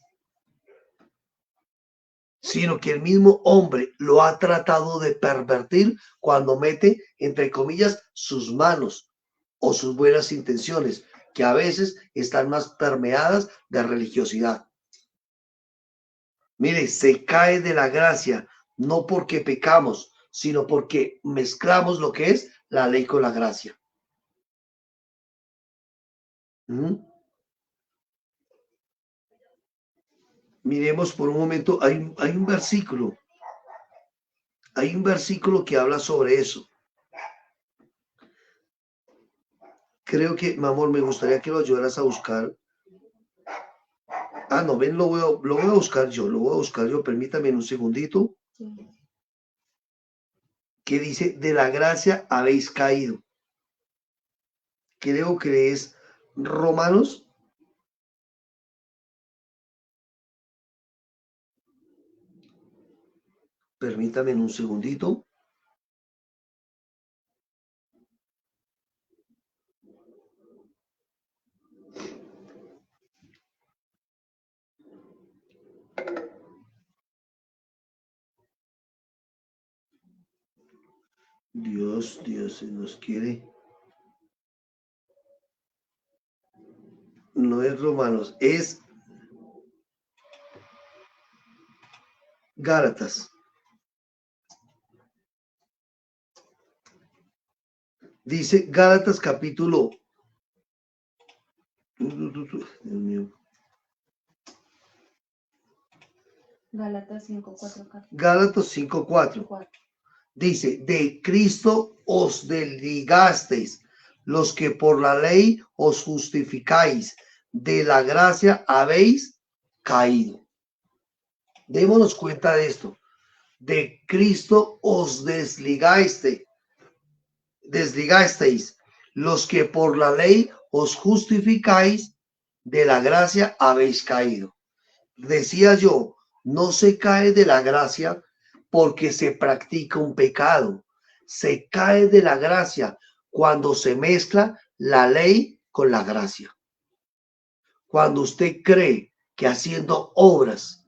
sino que el mismo hombre lo ha tratado de pervertir cuando mete, entre comillas, sus manos o sus buenas intenciones, que a veces están más permeadas de religiosidad. Mire, se cae de la gracia, no porque pecamos, sino porque mezclamos lo que es la ley con la gracia. Miremos por un momento, hay un versículo. Hay un versículo que habla sobre eso. Creo que, mi amor, me gustaría que lo ayudaras a buscar. Ah, no, ven, lo voy a buscar yo, permítame un segundito. Sí. Que dice, de la gracia habéis caído. Creo que es Romanos. Permítame un segundito. Dios se nos quiere. No es Romanos, es Gálatas. Dice Gálatas capítulo. Dios mío. Gálatas 5:4. Gálatas 5:4. Dice, de Cristo os desligasteis, los que por la ley os justificáis, de la gracia habéis caído. Démonos cuenta de esto. De Cristo os desligasteis, los que por la ley os justificáis, de la gracia habéis caído. Decía yo, no se cae de la gracia porque se practica un pecado. Se cae de la gracia cuando se mezcla la ley con la gracia. Cuando usted cree que haciendo obras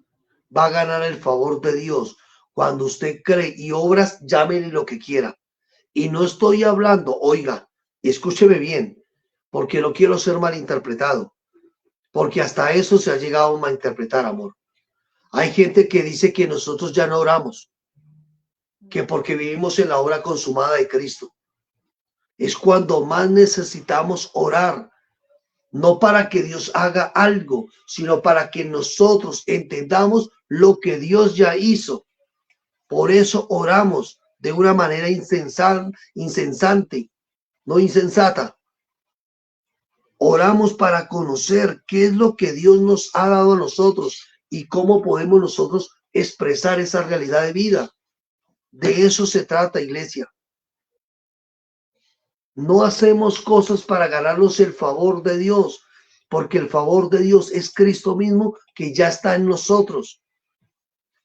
va a ganar el favor de Dios, cuando usted cree y obras, llámele lo que quiera. Y no estoy hablando, oiga, escúcheme bien, porque no quiero ser malinterpretado, porque hasta eso se ha llegado a malinterpretar, amor. Hay gente que dice que nosotros ya no oramos, que porque vivimos en la obra consumada de Cristo. Es cuando más necesitamos orar, no para que Dios haga algo, sino para que nosotros entendamos lo que Dios ya hizo. Por eso oramos de una manera insensante, no insensata. Oramos para conocer qué es lo que Dios nos ha dado a nosotros y cómo podemos nosotros expresar esa realidad de vida. De eso se trata, iglesia. No hacemos cosas para ganarnos el favor de Dios, porque el favor de Dios es Cristo mismo que ya está en nosotros.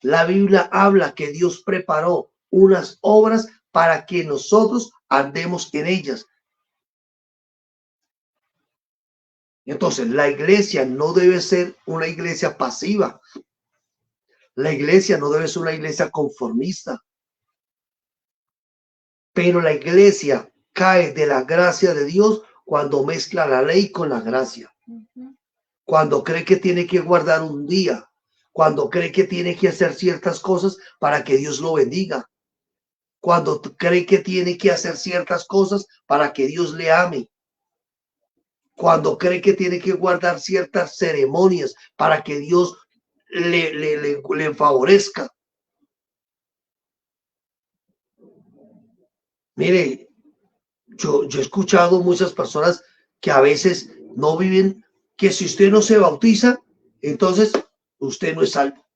La Biblia habla que Dios preparó unas obras para que nosotros andemos en ellas. Entonces, la iglesia no debe ser una iglesia pasiva. La iglesia no debe ser una iglesia conformista. Pero la iglesia cae de la gracia de Dios cuando mezcla la ley con la gracia. Cuando cree que tiene que guardar un día. Cuando cree que tiene que hacer ciertas cosas para que Dios lo bendiga. Cuando cree que tiene que hacer ciertas cosas para que Dios le ame. Cuando cree que tiene que guardar ciertas ceremonias para que Dios le favorezca. Mire, yo he escuchado muchas personas que a veces no viven, que si usted no se bautiza, entonces usted no es salvo.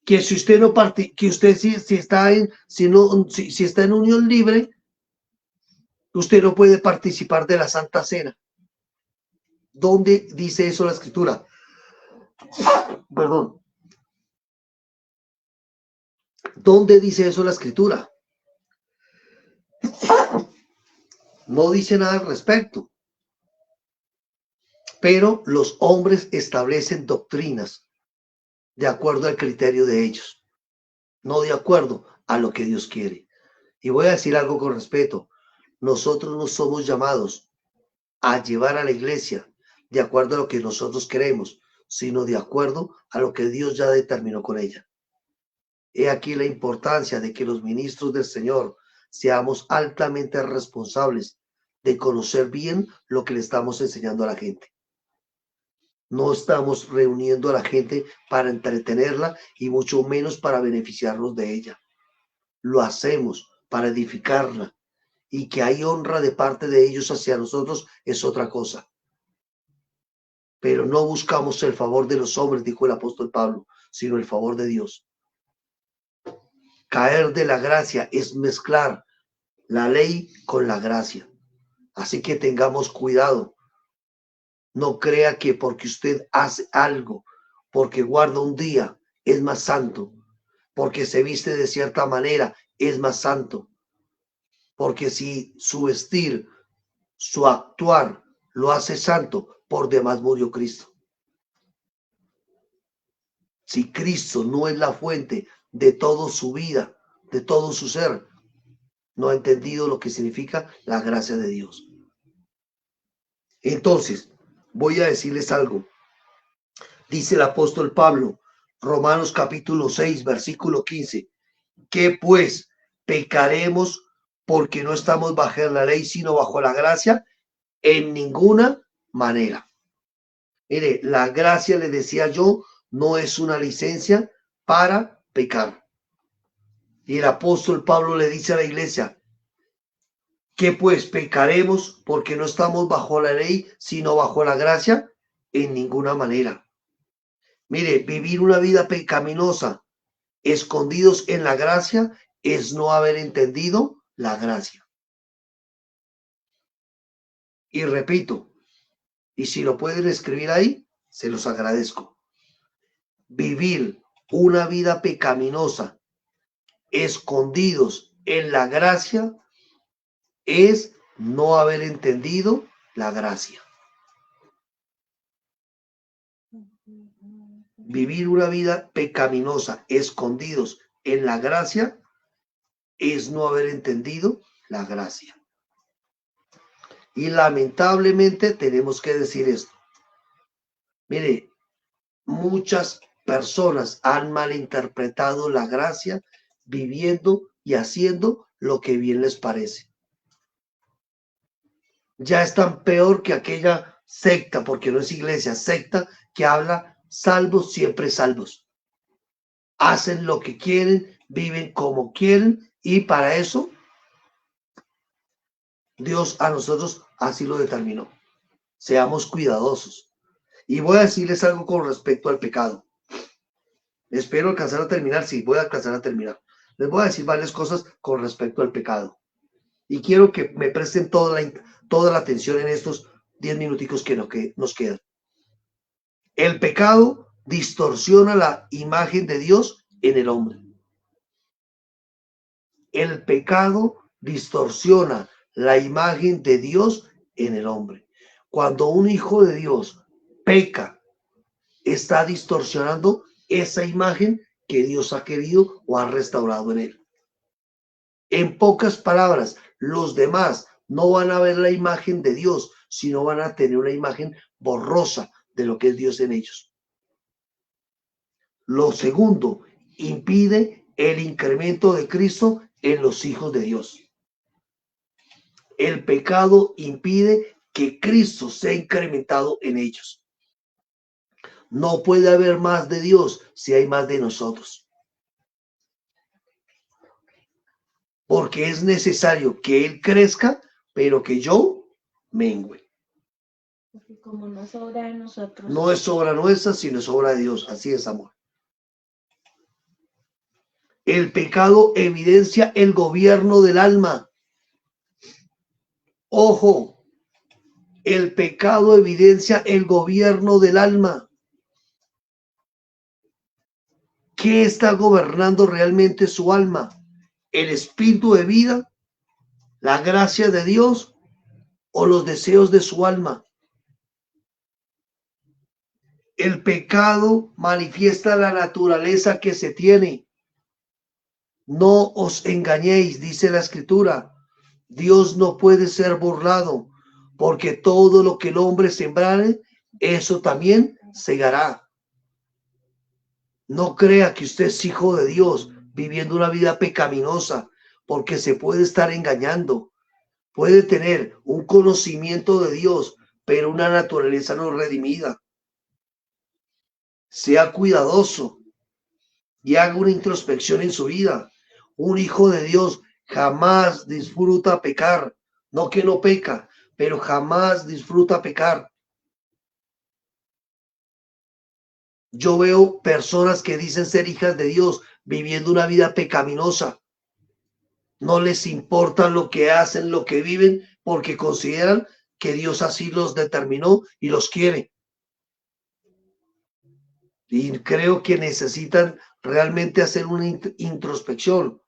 Que si usted no que usted si está si está en unión libre, usted no puede participar de la Santa Cena. ¿Dónde dice eso la Escritura? Perdón. ¿Dónde dice eso la Escritura? No dice nada al respecto. Pero los hombres establecen doctrinas de acuerdo al criterio de ellos, no de acuerdo a lo que Dios quiere. Y voy a decir algo con respeto. Nosotros no somos llamados a llevar a la iglesia de acuerdo a lo que nosotros queremos, sino de acuerdo a lo que Dios ya determinó con ella. He aquí la importancia de que los ministros del Señor seamos altamente responsables de conocer bien lo que le estamos enseñando a la gente. No estamos reuniendo a la gente para entretenerla y mucho menos para beneficiarnos de ella. Lo hacemos para edificarla, y que hay honra de parte de ellos hacia nosotros es otra cosa. Pero no buscamos el favor de los hombres, dijo el apóstol Pablo, sino el favor de Dios. Caer de la gracia es mezclar la ley con la gracia. Así que tengamos cuidado. No crea que porque usted hace algo, porque guarda un día, es más santo, porque se viste de cierta manera, es más santo, porque si su vestir, su actuar lo hace santo, por demás murió Cristo. Si Cristo no es la fuente de toda su vida, de todo su ser, no ha entendido lo que significa la gracia de Dios. Entonces, voy a decirles algo. Dice el apóstol Pablo, Romanos capítulo 6, versículo 15, que pues pecaremos porque no estamos bajo la ley, sino bajo la gracia, en ninguna manera. Mire, la gracia, le decía yo, no es una licencia para pecar. Y el apóstol Pablo le dice a la iglesia, que pues pecaremos porque no estamos bajo la ley, sino bajo la gracia, en ninguna manera. Mire, vivir una vida pecaminosa, escondidos en la gracia, es no haber entendido la gracia. Y repito, y si lo pueden escribir ahí, se los agradezco. Vivir una vida pecaminosa, escondidos en la gracia, es no haber entendido la gracia. Vivir una vida pecaminosa, escondidos en la gracia, es no haber entendido la gracia. Y lamentablemente tenemos que decir esto. Mire, muchas personas han malinterpretado la gracia, viviendo y haciendo lo que bien les parece. Ya están peor que aquella secta, porque no es iglesia, secta que habla salvos, siempre salvos. Hacen lo que quieren, viven como quieren, y para eso Dios a nosotros así lo determinó. Seamos cuidadosos. Y voy a decirles algo con respecto al pecado. Espero alcanzar a terminar. Sí, voy a alcanzar a terminar. Les voy a decir varias cosas con respecto al pecado. Y quiero que me presten toda la atención en estos 10 minuticos que nos quedan. El pecado distorsiona la imagen de Dios en el hombre. El pecado distorsiona la imagen de Dios en el hombre. Cuando un hijo de Dios peca, está distorsionando esa imagen que Dios ha querido o ha restaurado en él. En pocas palabras, los demás no van a ver la imagen de Dios, sino van a tener una imagen borrosa de lo que es Dios en ellos. Lo segundo, impide el incremento de Cristo en los hijos de Dios. El pecado impide que Cristo sea incrementado en ellos. No puede haber más de Dios si hay más de nosotros. Porque es necesario que Él crezca, pero que yo mengüe. Porque como no es obra de nosotros. No es obra nuestra, sino es obra de Dios. Así es, amor. El pecado evidencia el gobierno del alma. Ojo, el pecado evidencia el gobierno del alma. ¿Qué está gobernando realmente su alma? ¿El espíritu de vida, la gracia de Dios o los deseos de su alma? El pecado manifiesta la naturaleza que se tiene. No os engañéis, dice la Escritura. Dios no puede ser burlado, porque todo lo que el hombre sembrare, eso también segará. No crea que usted es hijo de Dios viviendo una vida pecaminosa, porque se puede estar engañando. Puede tener un conocimiento de Dios, pero una naturaleza no redimida. Sea cuidadoso y haga una introspección en su vida. Un hijo de Dios jamás disfruta pecar. No que no peca, pero jamás disfruta pecar. Yo veo personas que dicen ser hijas de Dios viviendo una vida pecaminosa. No les importa lo que hacen, lo que viven, porque consideran que Dios así los determinó y los quiere. Y creo que necesitan realmente hacer una introspección.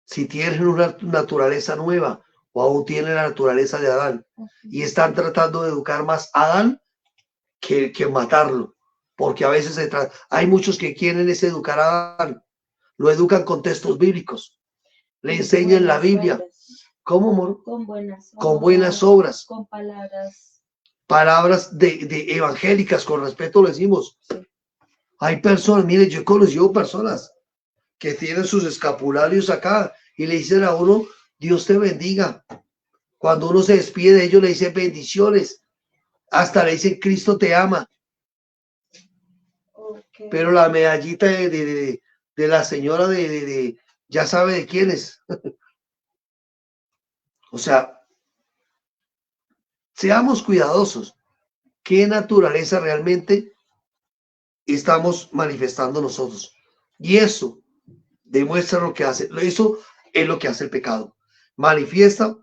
Si tienen una naturaleza nueva o aún tienen la naturaleza de Adán y están tratando de educar más a Adán que matarlo, porque a veces hay muchos que quieren es educar a Adán, lo educan con textos bíblicos, le enseñan la Biblia. Obras. ¿Cómo, amor? Con buenas obras. Con buenas obras. Con palabras de evangélicas, con respeto lo decimos. Sí. Hay personas, mire, yo he conocido personas que tienen sus escapularios acá y le dicen a uno, Dios te bendiga. Cuando uno se despide de ellos le dicen bendiciones. Hasta le dicen Cristo te ama. Okay. Pero la medallita de la señora ya sabe de quién es. O sea, seamos cuidadosos. ¿Qué naturaleza realmente estamos manifestando nosotros? Y eso demuestra lo que hace. Eso es lo que hace el pecado. Manifiesta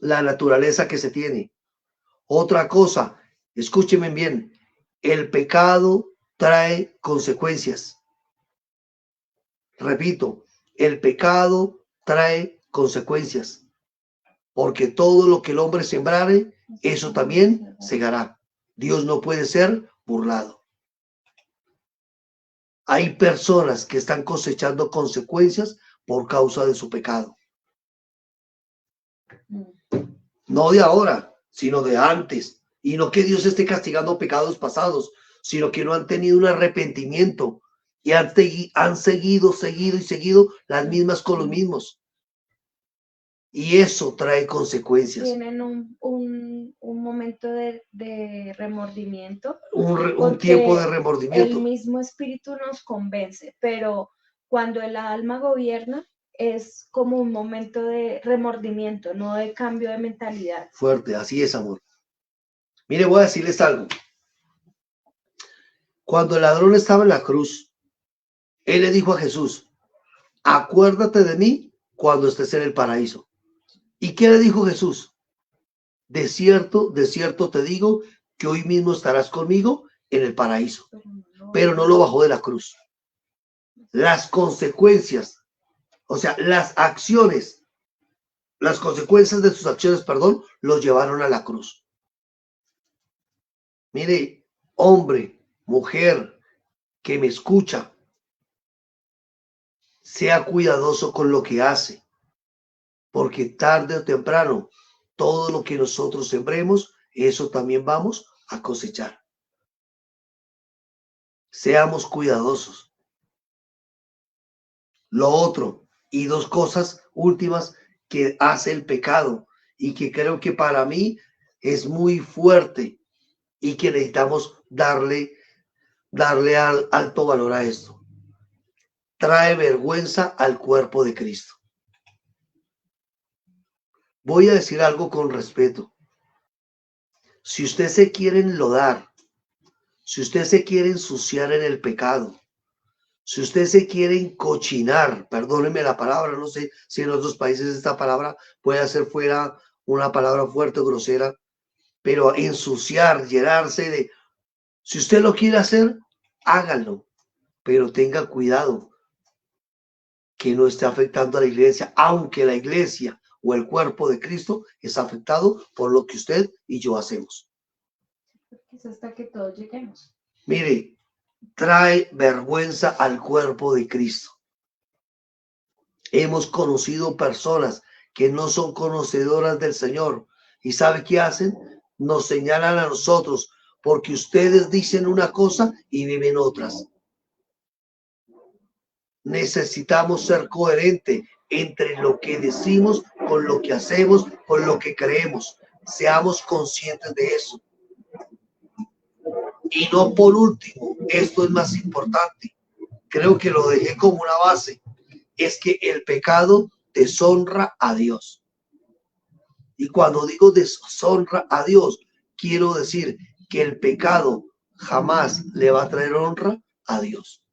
la naturaleza que se tiene. Otra cosa, escúchenme bien, el pecado trae consecuencias. Repito, el pecado trae consecuencias. Porque todo lo que el hombre sembrare, eso también segará. Dios no puede ser burlado. Hay personas que están cosechando consecuencias por causa de su pecado. No de ahora, sino de antes. Y no que Dios esté castigando pecados pasados, sino que no han tenido un arrepentimiento y han seguido las mismas con los mismos. Y eso trae consecuencias. Tienen un momento de remordimiento. Un tiempo de remordimiento. El mismo espíritu nos convence, pero cuando el alma gobierna, es como un momento de remordimiento, no de cambio de mentalidad. Fuerte, así es, amor. Mire, voy a decirles algo. Cuando el ladrón estaba en la cruz, él le dijo a Jesús, acuérdate de mí cuando estés en el paraíso. ¿Y qué le dijo Jesús? De cierto te digo que hoy mismo estarás conmigo en el paraíso. Pero no lo bajó de la cruz. Las consecuencias, o sea, las consecuencias de sus acciones, perdón, los llevaron a la cruz. Mire, hombre, mujer, que me escucha, sea cuidadoso con lo que hace, porque tarde o temprano, todo lo que nosotros sembremos, eso también vamos a cosechar. Seamos cuidadosos. Lo otro, y dos cosas últimas que hace el pecado y que creo que para mí es muy fuerte y que necesitamos darle alto valor a esto. Trae vergüenza al cuerpo de Cristo. Voy a decir algo con respeto. Si usted se quiere enlodar, si usted se quiere ensuciar en el pecado, si usted se quiere encochinar, perdóneme la palabra, no sé si en otros países esta palabra puede hacer fuera una palabra fuerte o grosera, pero ensuciar, llenarse de... Si usted lo quiere hacer, hágalo, pero tenga cuidado que no esté afectando a la iglesia, aunque la iglesia o el cuerpo de Cristo es afectado por lo que usted y yo hacemos. Es hasta que todos lleguemos. Mire, trae vergüenza al cuerpo de Cristo. Hemos conocido personas que no son conocedoras del Señor y ¿sabe qué hacen? Nos señalan a nosotros porque ustedes dicen una cosa y viven otras. Necesitamos ser coherentes entre lo que decimos, con lo que hacemos, con lo que creemos. Seamos conscientes de eso. Y no por último, esto es más importante. Creo que lo dejé como una base. Es que el pecado deshonra a Dios. Y cuando digo deshonra a Dios, quiero decir que el pecado jamás le va a traer honra a Dios.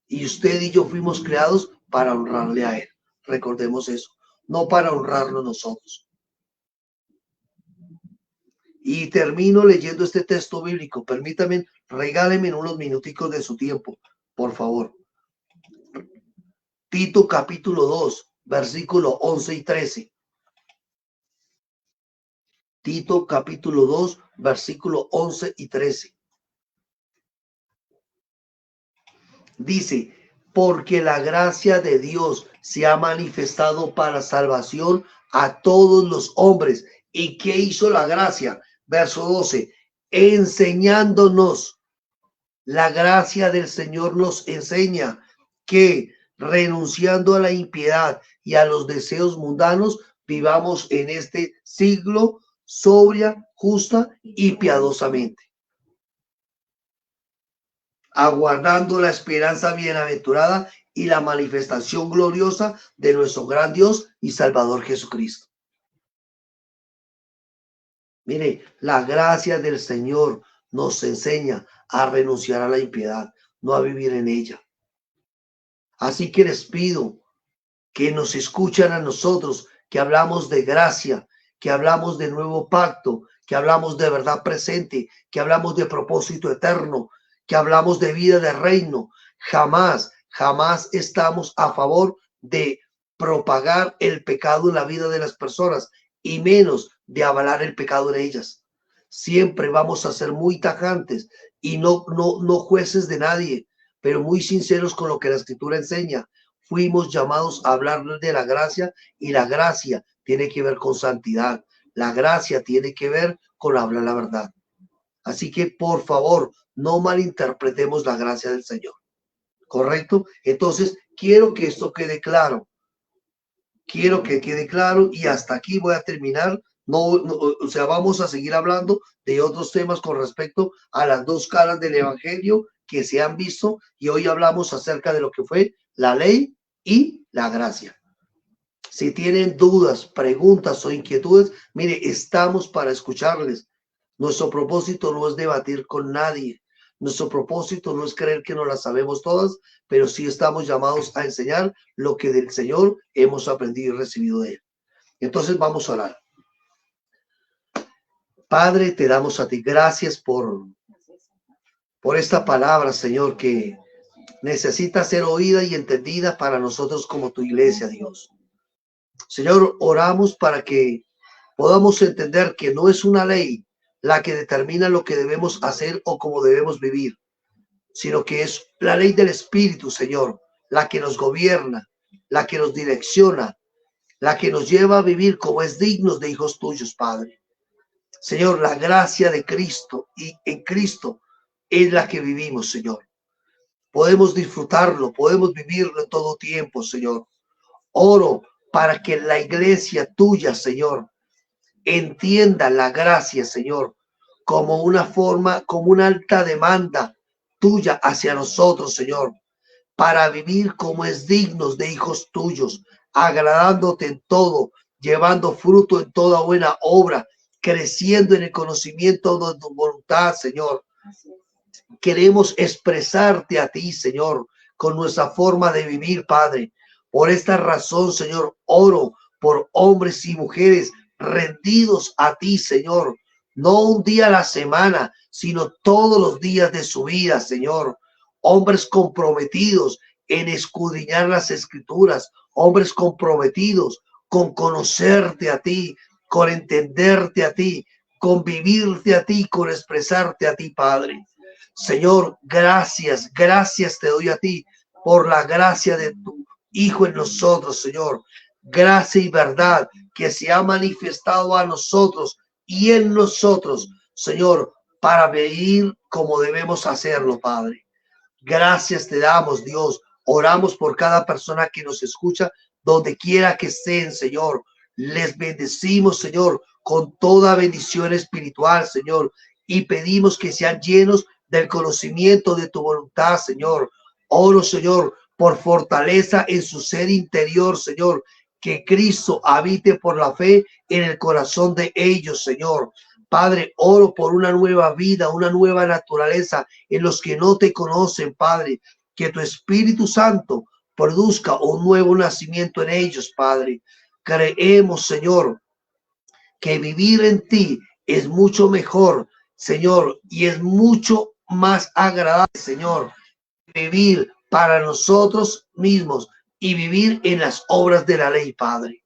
Y usted y yo fuimos creados para honrarle a Él. Recordemos eso, no para honrarnos nosotros. Y termino leyendo este texto bíblico. Permítame, regálenme unos minuticos de su tiempo, por favor. Tito capítulo 2, versículo 11 y 13. Tito capítulo 2, versículo 11 y 13. Dice, porque la gracia de Dios se ha manifestado para salvación a todos los hombres. ¿Y qué hizo la gracia? Verso 12, enseñándonos. La gracia del Señor nos enseña que renunciando a la impiedad y a los deseos mundanos, vivamos en este siglo sobria, justa y piadosamente, aguardando la esperanza bienaventurada y la manifestación gloriosa de nuestro gran Dios y Salvador Jesucristo. Mire, la gracia del Señor nos enseña a renunciar a la impiedad, no a vivir en ella. Así que les pido que nos escuchen a nosotros, que hablamos de gracia, que hablamos de nuevo pacto, que hablamos de verdad presente, que hablamos de propósito eterno, que hablamos de vida de reino. Jamás estamos a favor de propagar el pecado en la vida de las personas y menos de avalar el pecado en ellas. Siempre vamos a ser muy tajantes y no jueces de nadie, pero muy sinceros con lo que la Escritura enseña. Fuimos llamados a hablar de la gracia y la gracia tiene que ver con santidad. La gracia tiene que ver con hablar la verdad. Así que, por favor, no malinterpretemos la gracia del Señor. ¿Correcto? Entonces, quiero que esto quede claro. Quiero que quede claro y hasta aquí voy a terminar. O sea, vamos a seguir hablando de otros temas con respecto a las dos caras del Evangelio que se han visto y hoy hablamos acerca de lo que fue la ley y la gracia. Si tienen dudas, preguntas o inquietudes, mire, estamos para escucharles. Nuestro propósito no es debatir con nadie. Nuestro propósito no es creer que no las sabemos todas, pero sí estamos llamados a enseñar lo que del Señor hemos aprendido y recibido de Él. Entonces vamos a orar. Padre, te damos a ti gracias por esta palabra, Señor, que necesita ser oída y entendida para nosotros como tu iglesia, Dios. Señor, oramos para que podamos entender que no es una ley la que determina lo que debemos hacer o cómo debemos vivir, sino que es la ley del Espíritu, Señor, la que nos gobierna, la que nos direcciona, la que nos lleva a vivir como es dignos de hijos tuyos, Padre. Señor, la gracia de Cristo y en Cristo es la que vivimos, Señor. Podemos disfrutarlo, podemos vivirlo en todo tiempo, Señor. Oro para que la iglesia tuya, Señor, entienda la gracia, Señor, como una forma, como una alta demanda tuya hacia nosotros, Señor, para vivir como es dignos de hijos tuyos, agradándote en todo, llevando fruto en toda buena obra, creciendo en el conocimiento de tu voluntad, Señor. Queremos expresarte a ti, Señor, con nuestra forma de vivir, Padre. Por esta razón, Señor, oro por hombres y mujeres rendidos a ti, Señor, no un día a la semana, sino todos los días de su vida, Señor. Hombres comprometidos en escudriñar las Escrituras, hombres comprometidos con conocerte a ti, con entenderte a ti, con vivirte a ti, con expresarte a ti, Padre. Señor, gracias te doy a ti por la gracia de tu Hijo en nosotros, Señor. Gracia y verdad que se ha manifestado a nosotros y en nosotros, Señor, para vivir como debemos hacerlo, Padre. Gracias te damos, Dios. Oramos por cada persona que nos escucha, donde quiera que estén, Señor. Les bendecimos, Señor, con toda bendición espiritual, Señor, y pedimos que sean llenos del conocimiento de tu voluntad, Señor. Oro, Señor, por fortaleza en su ser interior, Señor, que Cristo habite por la fe en el corazón de ellos, Señor. Padre, oro por una nueva vida, una nueva naturaleza en los que no te conocen, Padre. Que tu Espíritu Santo produzca un nuevo nacimiento en ellos, Padre. Creemos, Señor, que vivir en ti es mucho mejor, Señor, y es mucho más agradable, Señor, vivir para nosotros mismos y vivir en las obras de la ley, Padre.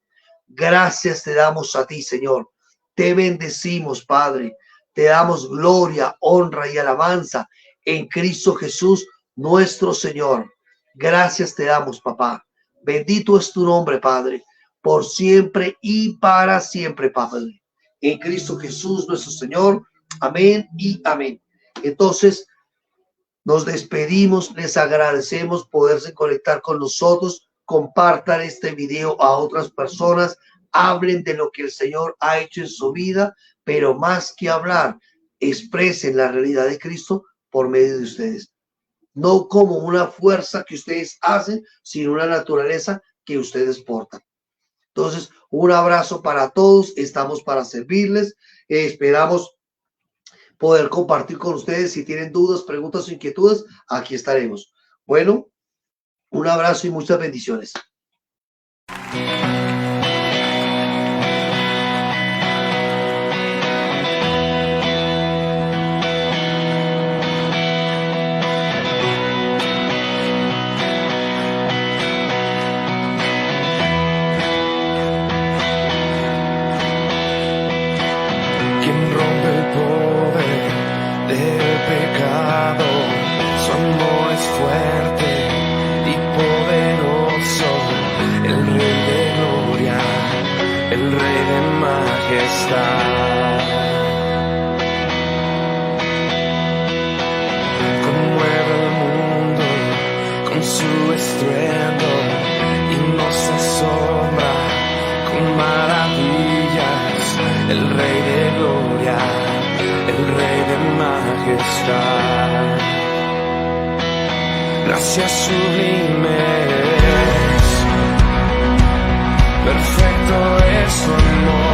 Gracias te damos a ti, Señor. Te bendecimos, Padre. Te damos gloria, honra y alabanza en Cristo Jesús, nuestro Señor. Gracias te damos, papá. Bendito es tu nombre, Padre, por siempre y para siempre, Padre. En Cristo Jesús, nuestro Señor. Amén y amén. Entonces, nos despedimos, les agradecemos poderse conectar con nosotros. Compartan este video a otras personas, hablen de lo que el Señor ha hecho en su vida, pero más que hablar, expresen la realidad de Cristo por medio de ustedes. No como una fuerza que ustedes hacen, sino una naturaleza que ustedes portan. Entonces, un abrazo para todos, estamos para servirles, esperamos poder compartir con ustedes. Si tienen dudas, preguntas o inquietudes, aquí estaremos. Bueno, un abrazo y muchas bendiciones. Quien rompe el poder del pecado, su amor es fuerte y poderoso, el Rey de gloria, el Rey de majestad. Conmueve el mundo con su estruendo y nos asombra con maravillas, el Rey de gloria, el Rey de majestad. Gracias sublimes, perfecto es su amor.